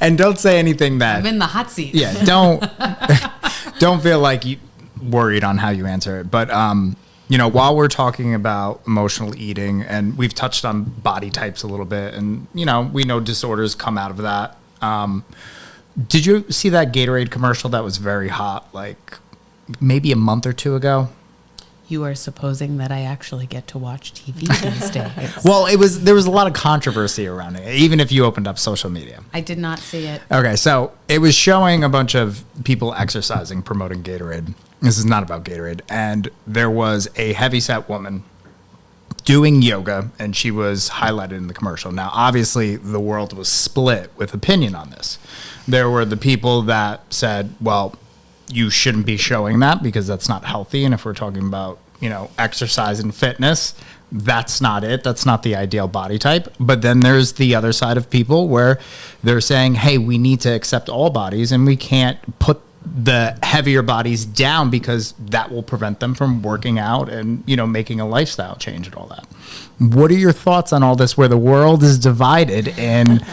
And don't say anything that... I'm in the hot seat. Yeah, don't feel like you worried on how you answer it. But, while we're talking about emotional eating, and we've touched on body types a little bit, and, we know disorders come out of that. Did you see that Gatorade commercial that was very hot, like maybe a month or two ago? You are supposing that I actually get to watch TV these days. Well, there was a lot of controversy around it, even if you opened up social media. I did not see it. Okay, so it was showing a bunch of people exercising, promoting Gatorade. This is not about Gatorade. And there was a heavyset woman doing yoga, and she was highlighted in the commercial. Now, obviously, the world was split with opinion on this. There were the people that said, well, you shouldn't be showing that because that's not healthy. And if we're talking about, exercise and fitness, that's not it. That's not the ideal body type. But then there's the other side of people where they're saying, hey, we need to accept all bodies and we can't put the heavier bodies down because that will prevent them from working out and, making a lifestyle change and all that. What are your thoughts on all this where the world is divided in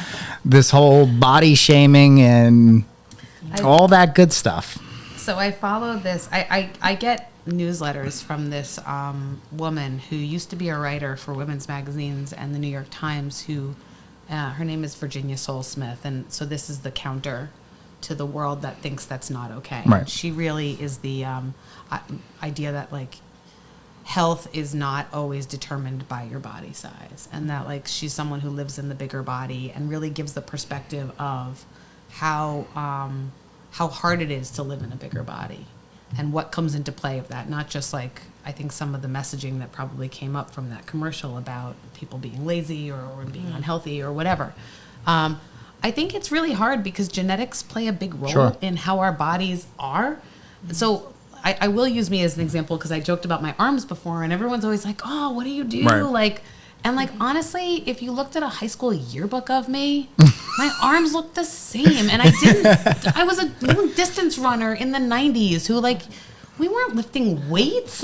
this whole body shaming and all that good stuff? So I follow this. I get newsletters from this woman who used to be a writer for women's magazines and the New York Times who, her name is Virginia Soul Smith. And so this is the counter to the world that thinks that's not okay. Right. She really is the idea that like health is not always determined by your body size, and that like she's someone who lives in the bigger body and really gives the perspective of how hard it is to live in a bigger body and what comes into play of that. Not just like I think some of the messaging that probably came up from that commercial about people being lazy or being unhealthy or whatever. I think it's really hard because genetics play a big role in how our bodies are. So I will use me as an example because I joked about my arms before and everyone's always like, oh, what do you do? Right. Honestly, if you looked at a high school yearbook of me, my arms looked the same. And I was a long distance runner in the 90s who we weren't lifting weights.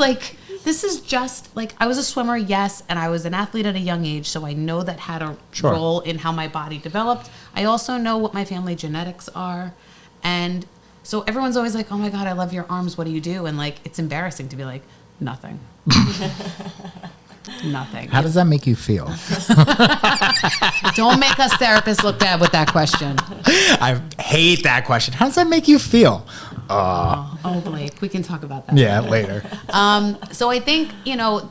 This is just I was a swimmer, yes, and I was an athlete at a young age, so I know that had a role in how my body developed. I also know what my family genetics are, and so everyone's always like, "Oh my God, I love your arms. What do you do?" And it's embarrassing to be like, "Nothing." Nothing. How does that make you feel? Don't make us therapists look bad with that question. I hate that question. How does that make you feel? Blake, we can talk about that. Yeah, later. So I think,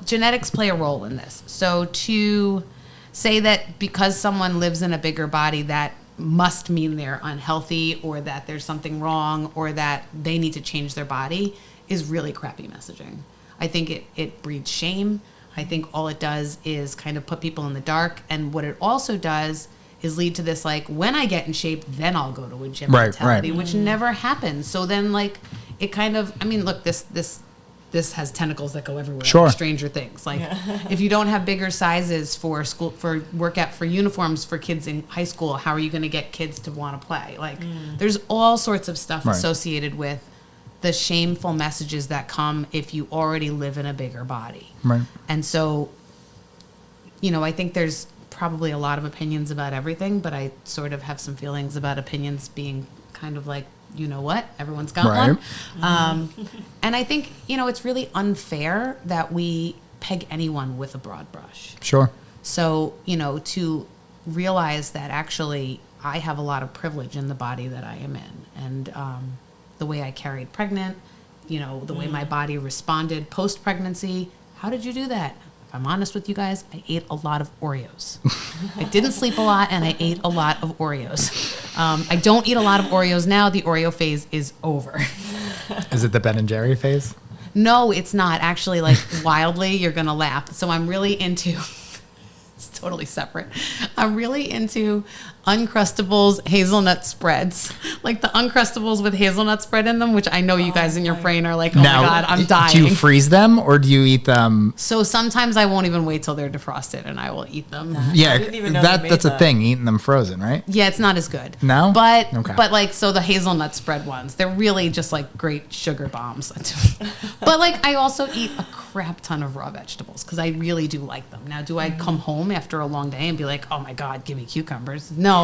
genetics play a role in this. So to say that because someone lives in a bigger body, that must mean they're unhealthy or that there's something wrong or that they need to change their body is really crappy messaging. I think it breeds shame. I think all it does is kind of put people in the dark. And what it also does is lead to this, when I get in shape, then I'll go to a gym mentality, which never happens. So then, it kind of, look, this has tentacles that go everywhere. Sure. Like Stranger Things. If you don't have bigger sizes for school, for workout, for uniforms for kids in high school, how are you going to get kids to want to play? There's all sorts of stuff associated with the shameful messages that come if you already live in a bigger body. Right. And so, I think there's probably a lot of opinions about everything, but I sort of have some feelings about opinions being kind of what? Everyone's got one. And I think, it's really unfair that we peg anyone with a broad brush. Sure. So, to realize that actually I have a lot of privilege in the body that I am in. And the way I carried pregnant, the way my body responded post-pregnancy. How did you do that? If I'm honest with you guys, I ate a lot of Oreos. I didn't sleep a lot, and I ate a lot of Oreos. I don't eat a lot of Oreos now. The Oreo phase is over. Is it the Ben and Jerry phase? No, it's not. Actually, wildly, you're going to laugh. So I'm really into... It's totally separate. I'm really into Uncrustables hazelnut spreads. The Uncrustables with hazelnut spread in them, which I know you guys in your brain are like, oh now, my God, I'm dying. Do you freeze them or do you eat them? So sometimes I won't even wait till they're defrosted and I will eat them. Yeah, that's a thing, eating them frozen, right? Yeah, it's not as good. No? But Okay. so the hazelnut spread ones, they're really just great sugar bombs. But I also eat a crap ton of raw vegetables because I really do like them. Now, do I come home after a long day and be like, oh my God, give me cucumbers? No.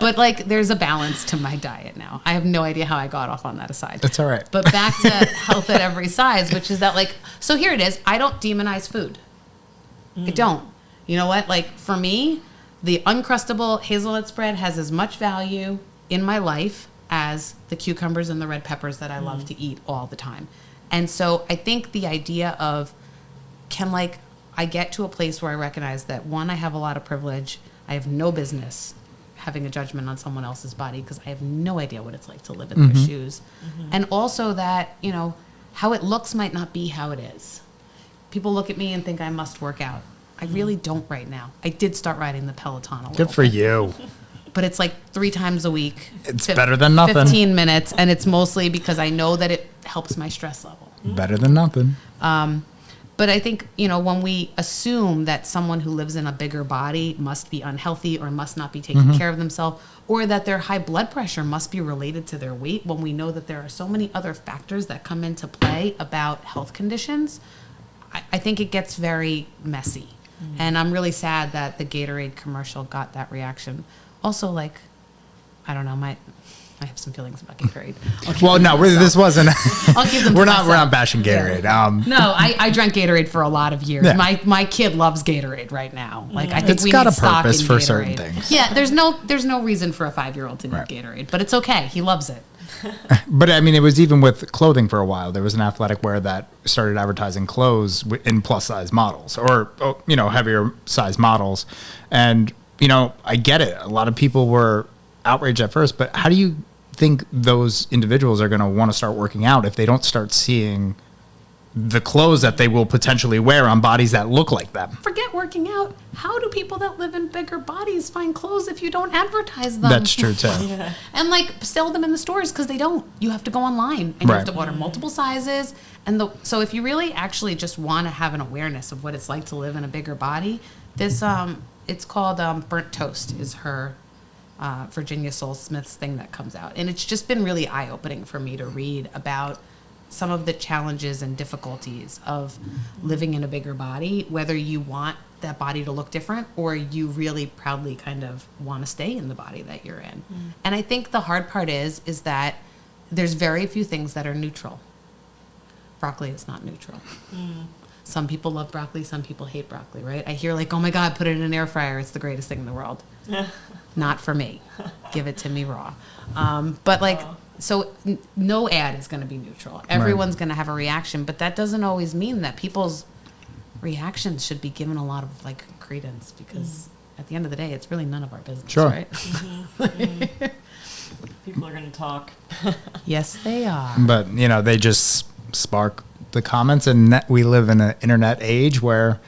But like, there's a balance to my diet now. I have no idea how I got off on that aside. That's all right. But back to health at every size, which is that like, so here it is. I don't demonize food. I don't. You know what? Like for me, the Uncrustable hazelnut spread has as much value in my life as the cucumbers and the red peppers that I love to eat all the time. And so I think the idea of I get to a place where I recognize that one, I have a lot of privilege. I have no business having a judgment on someone else's body because I have no idea what it's like to live in their shoes. And also that, you know, how it looks might not be how it is. People look at me and think I must work out. I really don't right now. I did start riding the Peloton a little Good for bit, you. but it's like 3 times a week. It's better than nothing. 15 minutes, and it's mostly because I know that it helps my stress level. Better than nothing. But I think, you know, when we assume that someone who lives in a bigger body must be unhealthy or must not be taking care of themselves, or that their high blood pressure must be related to their weight, when we know that there are so many other factors that come into play about health conditions, I think it gets very messy. And I'm really sad that the Gatorade commercial got that reaction. Also, like, I don't know, I have some feelings about Gatorade. Well, no, this wasn't. I'll keep them to we're myself. not bashing Gatorade. Yeah. No, I drank Gatorade for a lot of years. Yeah. My kid loves Gatorade right now. Like I think It's we got need a stock purpose in for Gatorade. certain things. Yeah, there's no reason for a 5-year-old to need Right. Gatorade, but it's okay. He loves it. But I mean, it was even with clothing for a while. There was an athletic wear that started advertising clothes in plus size models or, you know, heavier size models. And, you know, I get it. A lot of people were outraged at first, but how do you think those individuals are going to want to start working out if they don't start seeing the clothes that they will potentially wear on bodies that look like them? Forget working out. How do people that live in bigger bodies find clothes if you don't advertise them? That's true too. And like sell them in the stores because they don't. You have to go online and you have Right. to order multiple sizes. And so if you really actually just want to have an awareness of what it's like to live in a bigger body, this it's called Burnt Toast is her Virginia Soul Smith's thing that comes out, and it's just been really eye opening for me to read about some of the challenges and difficulties of living in a bigger body, whether you want that body to look different or you really proudly kind of want to stay in the body that you're in. And I think the hard part is that there's very few things that are neutral. Broccoli is not neutral. Some people love broccoli, some people hate broccoli, right? I hear like, oh my God, put it in an air fryer. It's the greatest thing in the world. Not for me. Give it to me raw. But like, so no ad is going to be neutral. Everyone's going to have a reaction, but that doesn't always mean that people's reactions should be given a lot of like credence because at the end of the day, it's really none of our business, Sure. right? People are going to talk. Yes, they are. But, you know, they just spark the comments, and we live in an internet age where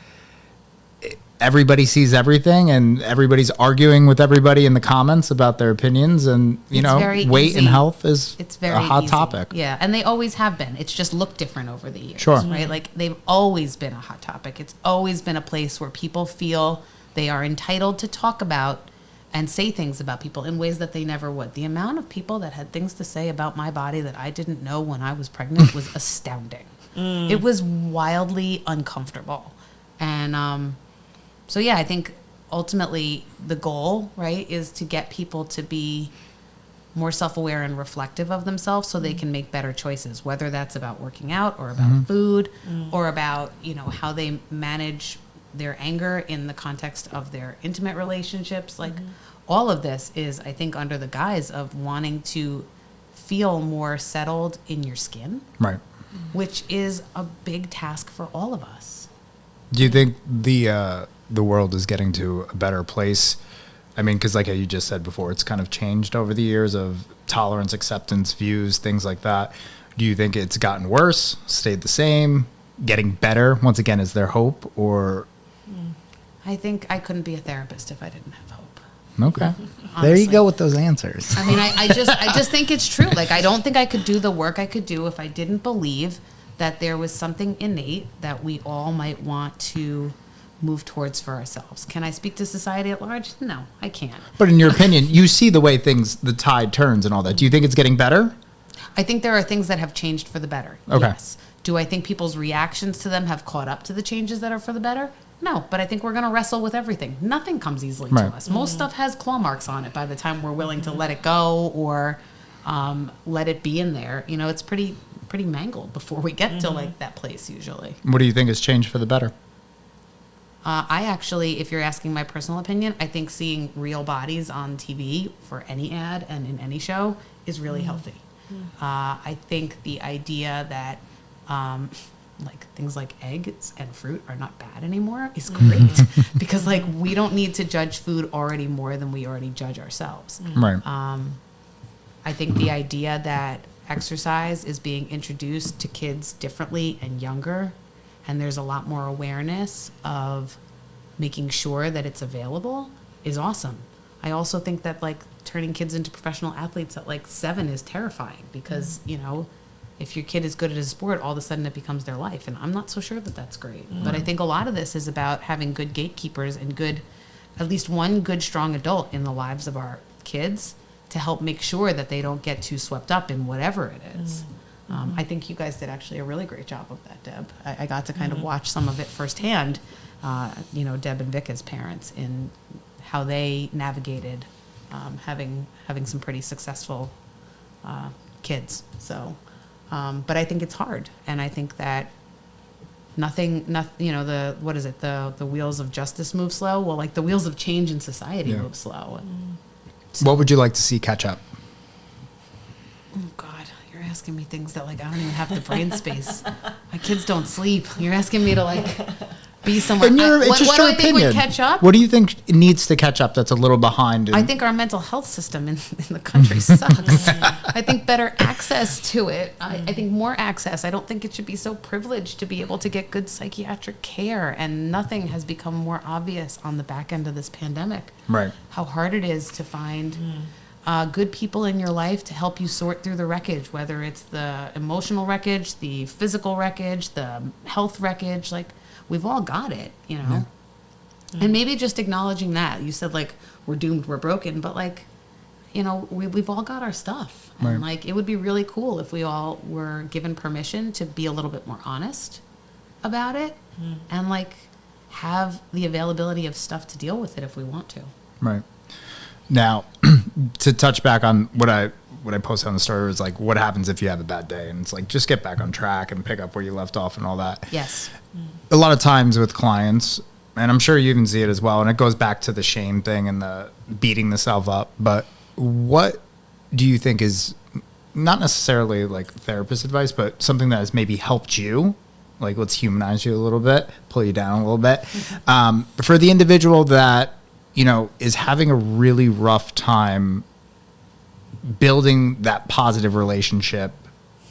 everybody sees everything and everybody's arguing with everybody in the comments about their opinions, and It's very weight easy. and health is It's very a hot easy. topic. Yeah, and they always have been. It's just looked different over the years, Sure. right? Like they've always been a hot topic. It's always been a place where people feel they are entitled to talk about and say things about people in ways that they never would. The amount of people that had things to say about my body that I didn't know when I was pregnant was astounding. It was wildly uncomfortable. And so, yeah, I think ultimately the goal, right, is to get people to be more self-aware and reflective of themselves so they can make better choices, whether that's about working out or about food or about, you know, how they manage their anger in the context of their intimate relationships. Like all of this is, I think, under the guise of wanting to feel more settled in your skin, Right. which is a big task for all of us. Do you think the world is getting to a better place? I mean, because like you just said before, it's kind of changed over the years of tolerance, acceptance, views, things like that. Do you think it's gotten worse, stayed the same, getting better? Once again, is there hope or? I think I couldn't be a therapist if I didn't have hope. Okay. There Honestly. you go with those answers. I mean, I just think it's true. Like, I don't think I could do the work I could do if I didn't believe that there was something innate that we all might want to move towards for ourselves. Can I speak to society at large? No, I can't. But in your opinion, you see the way the tide turns and all that. Do you think it's getting better? I think there are things that have changed for the better. Okay. Yes. Do I think people's reactions to them have caught up to the changes that are for the better? No, but I think we're going to wrestle with everything. Nothing comes easily Right. to us. Most stuff has claw marks on it by the time we're willing to let it go or let it be in there. You know, it's pretty mangled before we get to like that place usually. What do you think has changed for the better? I actually, if you're asking my personal opinion, I think seeing real bodies on TV for any ad and in any show is really healthy. I think the idea that like things like eggs and fruit are not bad anymore is great because like we don't need to judge food already more than we already judge ourselves. Right. I think the idea that exercise is being introduced to kids differently and younger, and there's a lot more awareness of making sure that it's available is awesome. I also think that like turning kids into professional athletes at like 7 is terrifying because, you know, if your kid is good at a sport, all of a sudden it becomes their life. And I'm not so sure that that's great. But I think a lot of this is about having good gatekeepers and at least one good, strong adult in the lives of our kids to help make sure that they don't get too swept up in whatever it is. I think you guys did actually a really great job of that, Deb. I got to kind of watch some of it firsthand, you know, Deb and Vic as parents in how they navigated having some pretty successful kids. So, but I think it's hard. And I think that nothing, you know, the wheels of justice move slow. Well, like the wheels of change in society move slow. What would you like to see catch up? Oh God, you're asking me things that like I don't even have the brain space. My kids don't sleep. You're asking me to like be somewhere. It's just what your do I think opinion. would catch up? What do you think needs to catch up that's a little behind? I think our mental health system in the country sucks. I think better access to it. I think more access. I don't think it should be so privileged to be able to get good psychiatric care. And nothing has become more obvious on the back end of this pandemic. Right. How hard it is to find good people in your life to help you sort through the wreckage, whether it's the emotional wreckage, the physical wreckage, the health wreckage. Like, we've all got it, you know? And maybe just acknowledging that. You said, like, we're doomed, we're broken, but, like, you know, we've all got our stuff. And, like, it would be really cool if we all were given permission to be a little bit more honest about it and, like, have the availability of stuff to deal with it if we want to. Right. Now, to touch back on what I posted on the story was like, what happens if you have a bad day? And it's like, just get back on track and pick up where you left off and all that. Yes. A lot of times with clients, and I'm sure you can see it as well, and it goes back to the shame thing and the beating the self up, but what do you think is not necessarily like therapist advice, but something that has maybe helped you? Like, let's humanize you a little bit, pull you down a little bit. For the individual that, you know, is having a really rough time building that positive relationship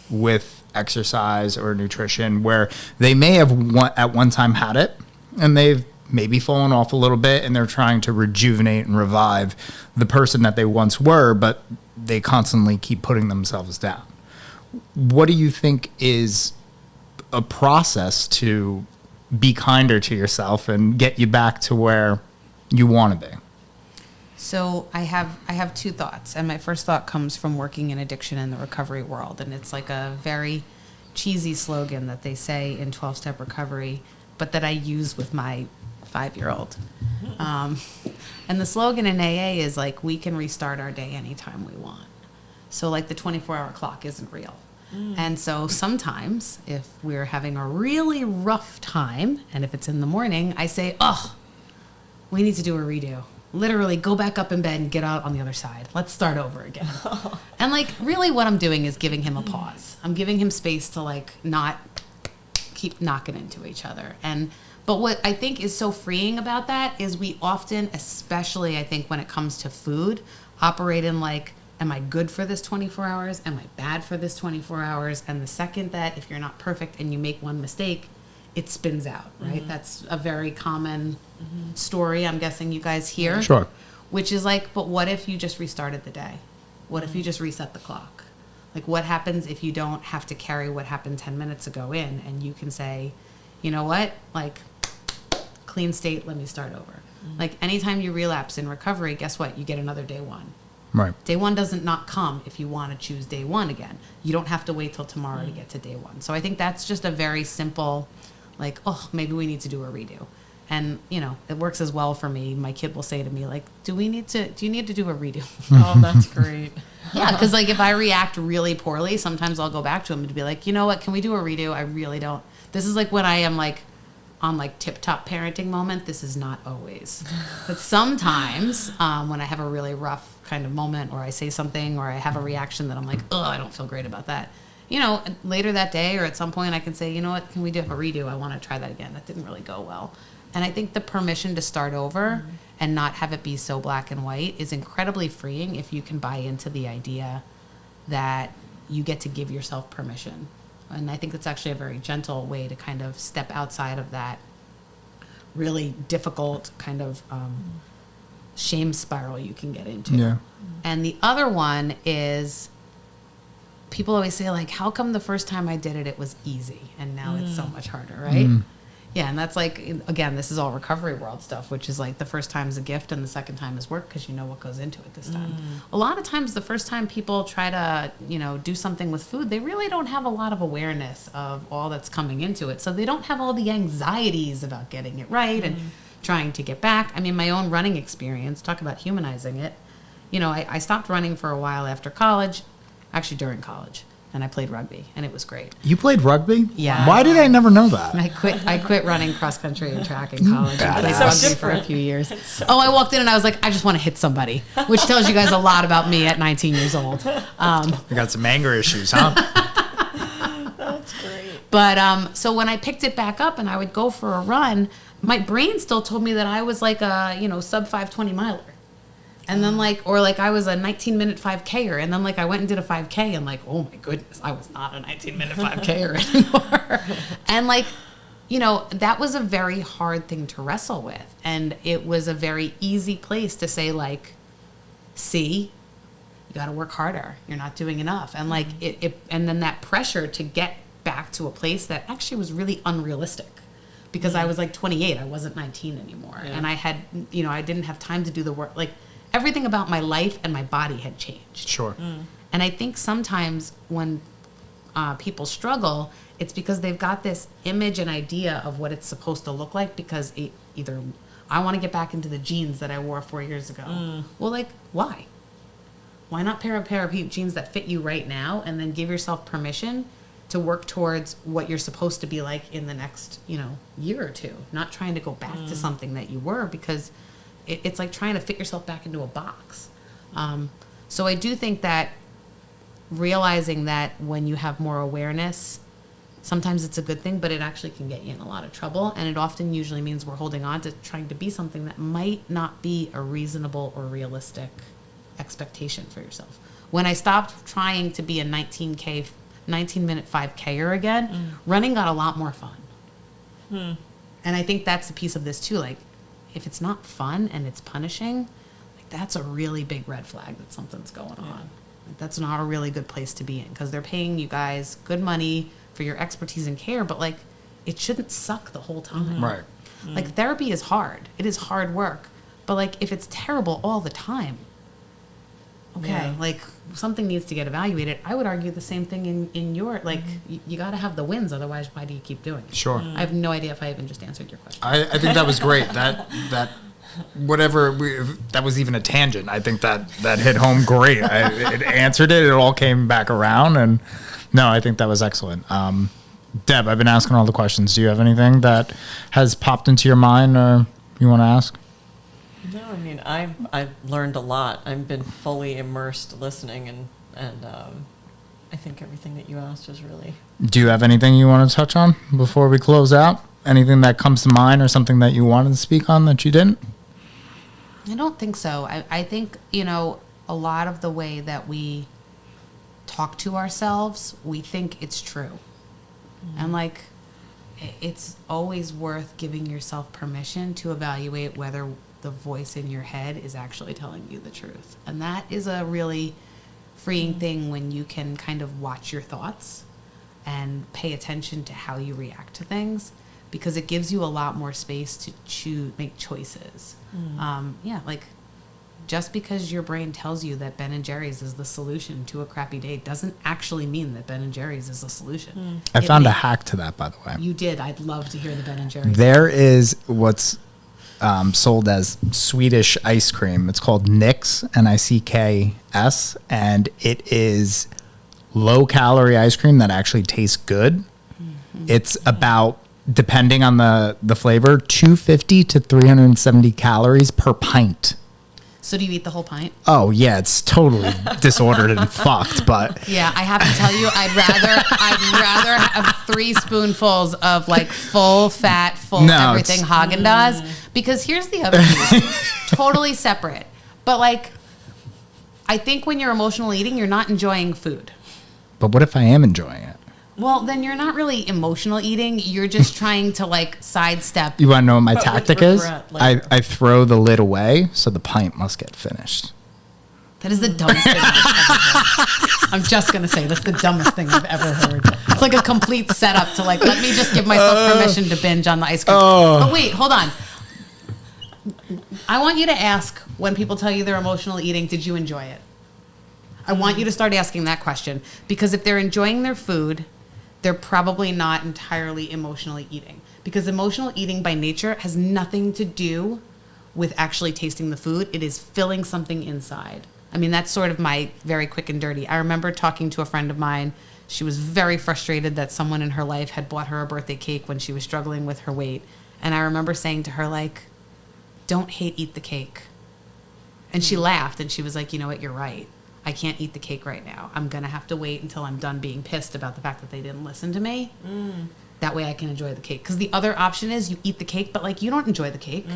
with exercise or nutrition, where they may have at one time had it and they've maybe fallen off a little bit and they're trying to rejuvenate and revive the person that they once were, but they constantly keep putting themselves down. What do you think is a process to be kinder to yourself and get you back to where you want to be? So I have two thoughts, and my first thought comes from working in addiction in the recovery world, and it's like a very cheesy slogan that they say in 12-step recovery, but that I use with my 5-year-old. And the slogan in AA is like, we can restart our day anytime we want. So like the 24-hour clock isn't real. And so sometimes if we're having a really rough time, and if it's in the morning, I say, oh, we need to do a redo. Literally go back up in bed and get out on the other side. Let's start over again. And like really what I'm doing is giving him a pause. I'm giving him space to like not keep knocking into each other. But what I think is so freeing about that is we often, especially I think when it comes to food, operate in like, am I good for this 24 hours? Am I bad for this 24 hours? And the second that if you're not perfect and you make one mistake, it spins out, right? That's a very common story I'm guessing you guys hear. Sure. Which is like, but what if you just restarted the day? What if you just reset the clock? Like, what happens if you don't have to carry what happened 10 minutes ago in, and you can say, you know what? Like, clean state, let me start over. Like, anytime you relapse in recovery, guess what? You get another day one. Right. Day one doesn't not come if you want to choose day one again. You don't have to wait till tomorrow to get to day one. So I think that's just a very simple, like, oh, maybe we need to do a redo. And, it works as well for me. My kid will say to me, like, do you need to do a redo? Oh, that's great. Yeah, because, like, if I react really poorly, sometimes I'll go back to him to be like, you know what, can we do a redo? I really don't. This is, like, when I am, like, on, like, tip-top parenting moment. This is not always. But sometimes when I have a really rough kind of moment, or I say something, or I have a reaction that I'm like, oh, I don't feel great about that. Later that day or at some point I can say, you know what, can we do a redo? I want to try that again. That didn't really go well. And I think the permission to start over and not have it be so black and white is incredibly freeing if you can buy into the idea that you get to give yourself permission. And I think that's actually a very gentle way to kind of step outside of that really difficult kind of shame spiral you can get into. Yeah. And the other one is, people always say, like, how come the first time I did it, it was easy and now it's so much harder, right? Yeah, and that's like, again, this is all recovery world stuff, which is like the first time is a gift and the second time is work because you know what goes into it this time. A lot of times the first time people try to, do something with food, they really don't have a lot of awareness of all that's coming into it. So they don't have all the anxieties about getting it right and trying to get back. I mean, my own running experience, talk about humanizing it. I stopped running for a while after college, actually during college. And I played rugby, and it was great. You played rugby? Yeah. Why did I never know that? I quit running cross country and track in college. And played Badass. rugby So for a few years. I walked in and I was like, I just want to hit somebody, which tells you guys a lot about me at 19 years old. You got some anger issues, huh? That's great. But so when I picked it back up and I would go for a run, my brain still told me that I was like a sub 5:20 miler. And then I was a 19-minute 5Ker, and then I went and did a 5K, and oh my goodness, I was not a 19-minute 5Ker anymore. And that was a very hard thing to wrestle with, and it was a very easy place to say see, you got to work harder. You're not doing enough, and and then that pressure to get back to a place that actually was really unrealistic. Because I was 28, I wasn't 19 anymore, and I had I didn't have time to do the work everything about my life and my body had changed. Sure. And I think sometimes when people struggle, it's because they've got this image and idea of what it's supposed to look like because either I want to get back into the jeans that I wore 4 years ago. Well, why? Why not pair a pair of jeans that fit you right now and then give yourself permission to work towards what you're supposed to be like in the next, year or two, not trying to go back to something that you were because it's like trying to fit yourself back into a box. So I do think that realizing that when you have more awareness, sometimes it's a good thing, but it actually can get you in a lot of trouble. And it often usually means we're holding on to trying to be something that might not be a reasonable or realistic expectation for yourself. When I stopped trying to be a 19-minute 5Ker again, running got a lot more fun. And I think that's a piece of this too. If it's not fun and it's punishing, that's a really big red flag that something's going on. That's not a really good place to be in because they're paying you guys good money for your expertise and care, but it shouldn't suck the whole time. Right. Therapy is hard. It is hard work. But if it's terrible all the time, something needs to get evaluated. I would argue the same thing in your, you got to have the wins. Otherwise, why do you keep doing it? Sure. I have no idea if I even just answered your question. I think that was great. That that was even a tangent. I think that hit home great. It answered it. It all came back around. And no, I think that was excellent. Deb, I've been asking all the questions. Do you have anything that has popped into your mind or you want to ask? No, I mean, I've learned a lot. I've been fully immersed listening, and I think everything that you asked was really... Do you have anything you want to touch on before we close out? Anything that comes to mind or something that you wanted to speak on that you didn't? I don't think so. I think, a lot of the way that we talk to ourselves, we think it's true. And it's always worth giving yourself permission to evaluate whether the voice in your head is actually telling you the truth. And that is a really freeing thing when you can kind of watch your thoughts and pay attention to how you react to things, because it gives you a lot more space to make choices. just because your brain tells you that Ben and Jerry's is the solution to a crappy day doesn't actually mean that Ben and Jerry's is the solution. I found a hack to that, by the way. You did. I'd love to hear the Ben and Jerry's. There is what's sold as Swedish ice cream. It's called Nicks, Nicks, and it is low-calorie ice cream that actually tastes good. It's about, depending on the flavor, 250 to 370 calories per pint. So do you eat the whole pint? Oh, yeah, it's totally disordered and fucked, but... Yeah, I have to tell you, I'd rather have 3 spoonfuls of like full fat, everything Haagen-Dazs, because here's the other piece, totally separate. But like, I think when you're emotional eating, you're not enjoying food. But what if I am enjoying it? Well, then you're not really emotional eating. You're just trying to like sidestep. You want to know what my tactic is? later. I throw the lid away, so the pint must get finished. That is the dumbest thing I've ever heard. I'm just going to say that's the dumbest thing I've ever heard. It's like a complete setup to like, let me just give myself permission to binge on the ice cream. But wait, hold on. I want you to ask, when people tell you they're emotional eating, did you enjoy it? I want you to start asking that question, because if they're enjoying their food, they're probably not entirely emotionally eating, because emotional eating by nature has nothing to do with actually tasting the food. It is filling something inside. I mean, that's sort of my very quick and dirty. I remember talking to a friend of mine. She was very frustrated that someone in her life had bought her a birthday cake when she was struggling with her weight. And I remember saying to her, like, don't hate, eat the cake. And she laughed and she was like, you know what, you're right. I can't eat the cake right now. I'm going to have to wait until I'm done being pissed about the fact that they didn't listen to me. That way I can enjoy the cake. Because the other option is you eat the cake, but like you don't enjoy the cake.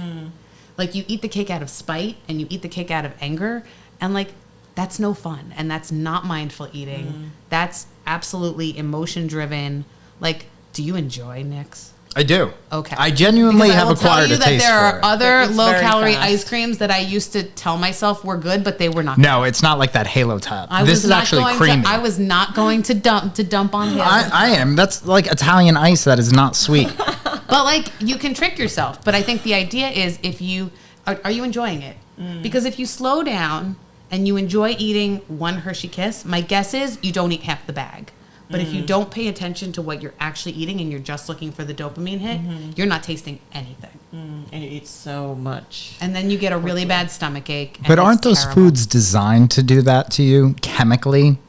Like you eat the cake out of spite and you eat the cake out of anger. And like that's no fun. And that's not mindful eating. That's absolutely emotion driven. Like, do you enjoy Nicks? I do. Okay. I genuinely have acquired a taste for it. There are other It's low very calorie fast. ice creams that I used to tell myself were good, but they were not. No, it's not like that Halo Top. I This was is not actually going creamy. I was not going to dump on Halo. I am. That's like Italian ice that is not sweet. But like you can trick yourself. But I think the idea is if you are you enjoying it? Because if you slow down and you enjoy eating one Hershey Kiss, my guess is you don't eat half the bag. But if you don't pay attention to what you're actually eating and you're just looking for the dopamine hit, you're not tasting anything. And you eat so much. And then you get a really bad stomach ache. And But aren't it's those terrible. foods designed to do that to you chemically?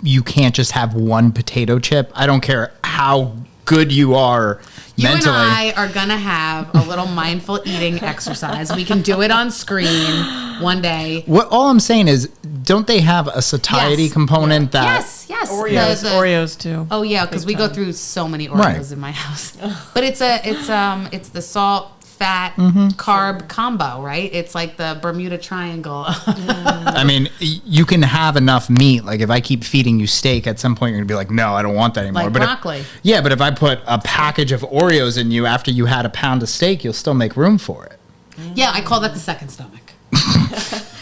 You can't just have one potato chip. I don't care how good you are You mentally. and I are going to have a little mindful eating exercise. We can do it on screen one day. What all I'm saying is, don't they have a satiety Yes. component that? Yes. Oreos too. Oh yeah, because we go through so many Oreos Right. in my house. But it's the salt, fat, carb combo, right? It's like the Bermuda Triangle. I mean, you can have enough meat. Like if I keep feeding you steak, at some point you're gonna be like, no, I don't want that anymore. Like but broccoli. But if I put a package of Oreos in you after you had a pound of steak, you'll still make room for it. Yeah, I call that the second stomach.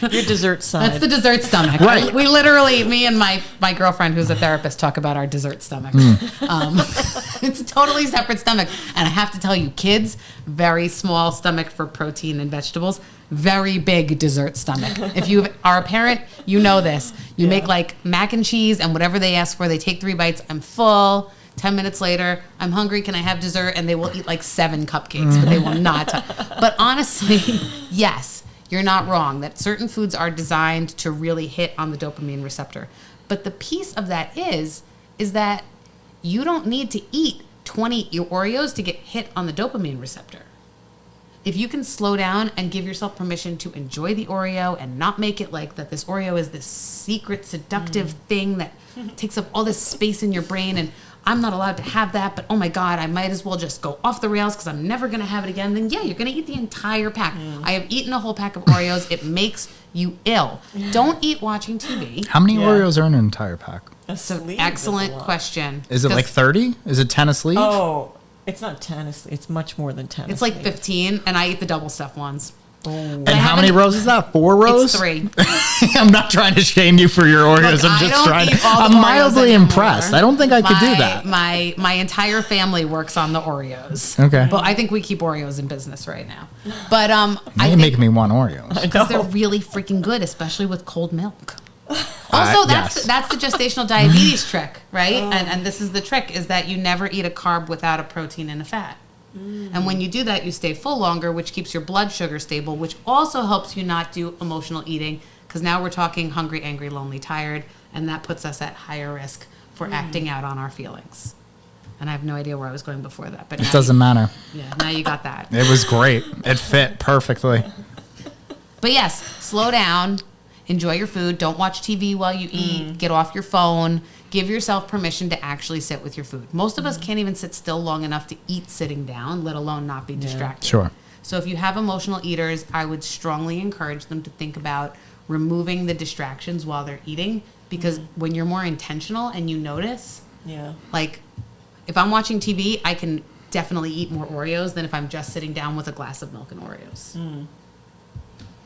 Your dessert side. That's the dessert stomach. Right. We literally, me and my girlfriend, who's a therapist, talk about our dessert stomachs. It's a totally separate stomach. And I have to tell you, kids, very small stomach for protein and vegetables, very big dessert stomach. If you are a parent, you know this. You make like mac and cheese and whatever they ask for, they take 3 bites, I'm full. 10 minutes later, I'm hungry, can I have dessert? And they will eat like 7 cupcakes, but they will not. But honestly, yes. You're not wrong that certain foods are designed to really hit on the dopamine receptor. But the piece of that is that you don't need to eat 20 Oreos to get hit on the dopamine receptor. If you can slow down and give yourself permission to enjoy the Oreo and not make it like that this Oreo is this secret seductive thing that takes up all this space in your brain and I'm not allowed to have that, but oh my God, I might as well just go off the rails because I'm never going to have it again, then yeah, you're going to eat the entire pack. I have eaten a whole pack of Oreos. It makes you ill. Don't eat watching TV. How many Oreos are in an entire pack? It's an excellent question. Is it like 30? Is it 10 a sleeve? Oh, it's not 10. It's much more than 10. It's like 15, and I eat the double stuffed ones. And how many rows is that? 4 rows? It's 3. I'm not trying to shame you for your Oreos. Look, I'm just trying to. I'm mildly impressed. I don't think I could do that. My entire family works on the Oreos. Okay. But I think we keep Oreos in business right now. But They make me want Oreos. because they're really freaking good, especially with cold milk. Also, Yes. that's the gestational diabetes trick, right? And this is the trick, is that you never eat a carb without a protein and a fat. And when you do that, you stay full longer, which keeps your blood sugar stable, which also helps you not do emotional eating, because now we're talking hungry, angry, lonely, tired, and that puts us at higher risk for acting out on our feelings. And I have no idea where I was going before that. But It doesn't matter. Yeah, now you got that. It was great. It fit perfectly. But yes, slow down. Enjoy your food. Don't watch TV while you eat. Get off your phone. Give yourself permission to actually sit with your food. Most of us can't even sit still long enough to eat sitting down, let alone not be distracted. Sure. So if you have emotional eaters, I would strongly encourage them to think about removing the distractions while they're eating, because when you're more intentional and you notice, like if I'm watching TV, I can definitely eat more Oreos than if I'm just sitting down with a glass of milk and Oreos.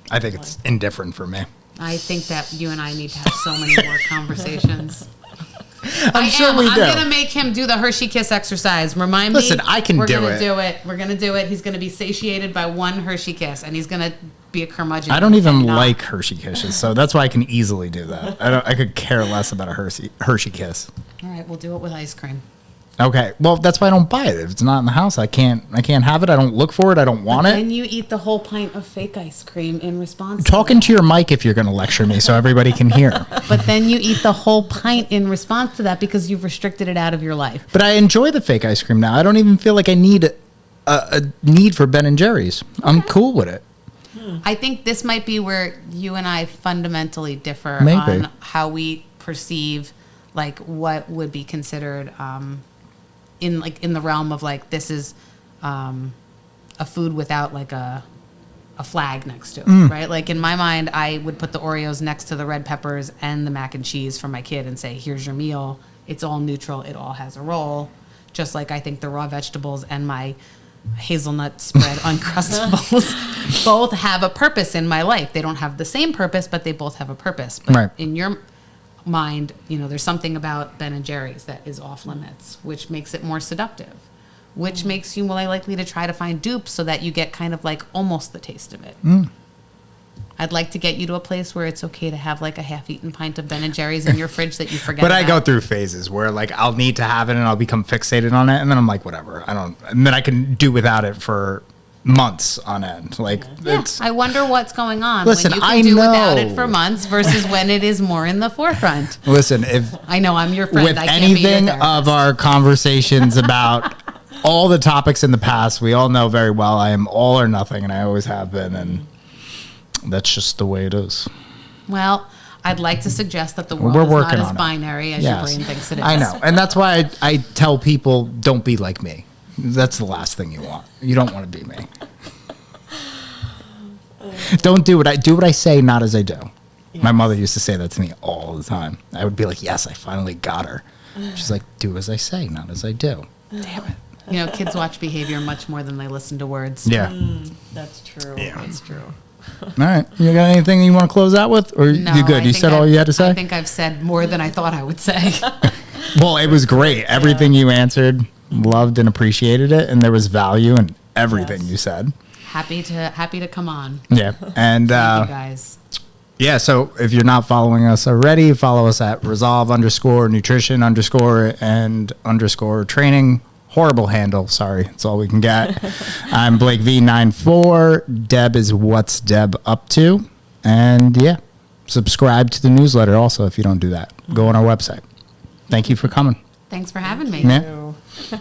I think it's indifferent for me. I think that you and I need to have so many more conversations. I'm sure we do. I'm going to make him do the Hershey Kiss exercise. Remind me. Listen, I can We're do gonna it. do it. We're going to do it. He's going to be satiated by one Hershey Kiss, and he's going to be a curmudgeon. I don't even and not- like Hershey Kisses, so that's why I can easily do that. I could care less about a Hershey Kiss. All right, we'll do it with ice cream. Okay, well that's why I don't buy it. If it's not in the house, I can't have it. I don't look for it. I don't want it. Then you eat the whole pint of fake ice cream in response. Talking to your mic if you're going to lecture me, so everybody can hear. But then you eat the whole pint in response to that because you've restricted it out of your life. But I enjoy the fake ice cream now. I don't even feel like I need a need for Ben and Jerry's. I'm cool with it. I think this might be where you and I fundamentally differ Maybe. on how we perceive like what would be considered in the realm of like this is a food without like a flag next to it, right? Like in my mind, I would put the Oreos next to the red peppers and the mac and cheese for my kid and say, here's your meal. It's all neutral. It all has a role. Just like I think the raw vegetables and my hazelnut spread Uncrustables both have a purpose in my life. They don't have the same purpose, but they both have a purpose. But Right. in your mind, there's something about Ben and Jerry's that is off limits, which makes it more seductive, which makes you more likely to try to find dupes so that you get kind of like almost the taste of it. I'd like to get you to a place where it's okay to have like a half-eaten pint of Ben and Jerry's in your fridge that you forget But I go about. through phases where like I'll need to have it and I'll become fixated on it, and then I'm like, whatever. And then I can do without it for months on end. Like it's I wonder what's going on Listen, when you can I do without it know. for months versus when it is more in the forefront. listen, if I know I'm your friend. with I can't be your anything therapist. of our conversations about all the topics in the past, we all know very well I am all or nothing, and I always have been, and that's just the way it is. Well, I'd like to suggest that the world We're is not working as on it. binary as Yes. your brain thinks it is. I know, and that's why I tell people, don't be like me. That's the last thing you want. You don't want to be me. Don't do what I say, not as I do. My mother used to say that to me all the time. I would be like, yes, I finally got her. She's like, do as I say, not as I do. Damn it. Kids watch behavior much more than they listen to words. Yeah. That's true. Yeah. That's true. All right. You got anything you want to close out with? Or No, you good? You said all you had to say? I think I've said more than I thought I would say. Well, it was great. Everything you answered, loved and appreciated it. And there was value in everything you said. happy to come on. Yeah. And Thank you guys. yeah, so if you're not following us already, follow us at resolve_nutrition_and_training. Horrible handle. Sorry. That's all we can get. I'm Blake V94. Deb is What's Deb Up To. And yeah, subscribe to the newsletter also if you don't do that. Go on our website. Thank you for coming. Thanks for having me. Yeah. So-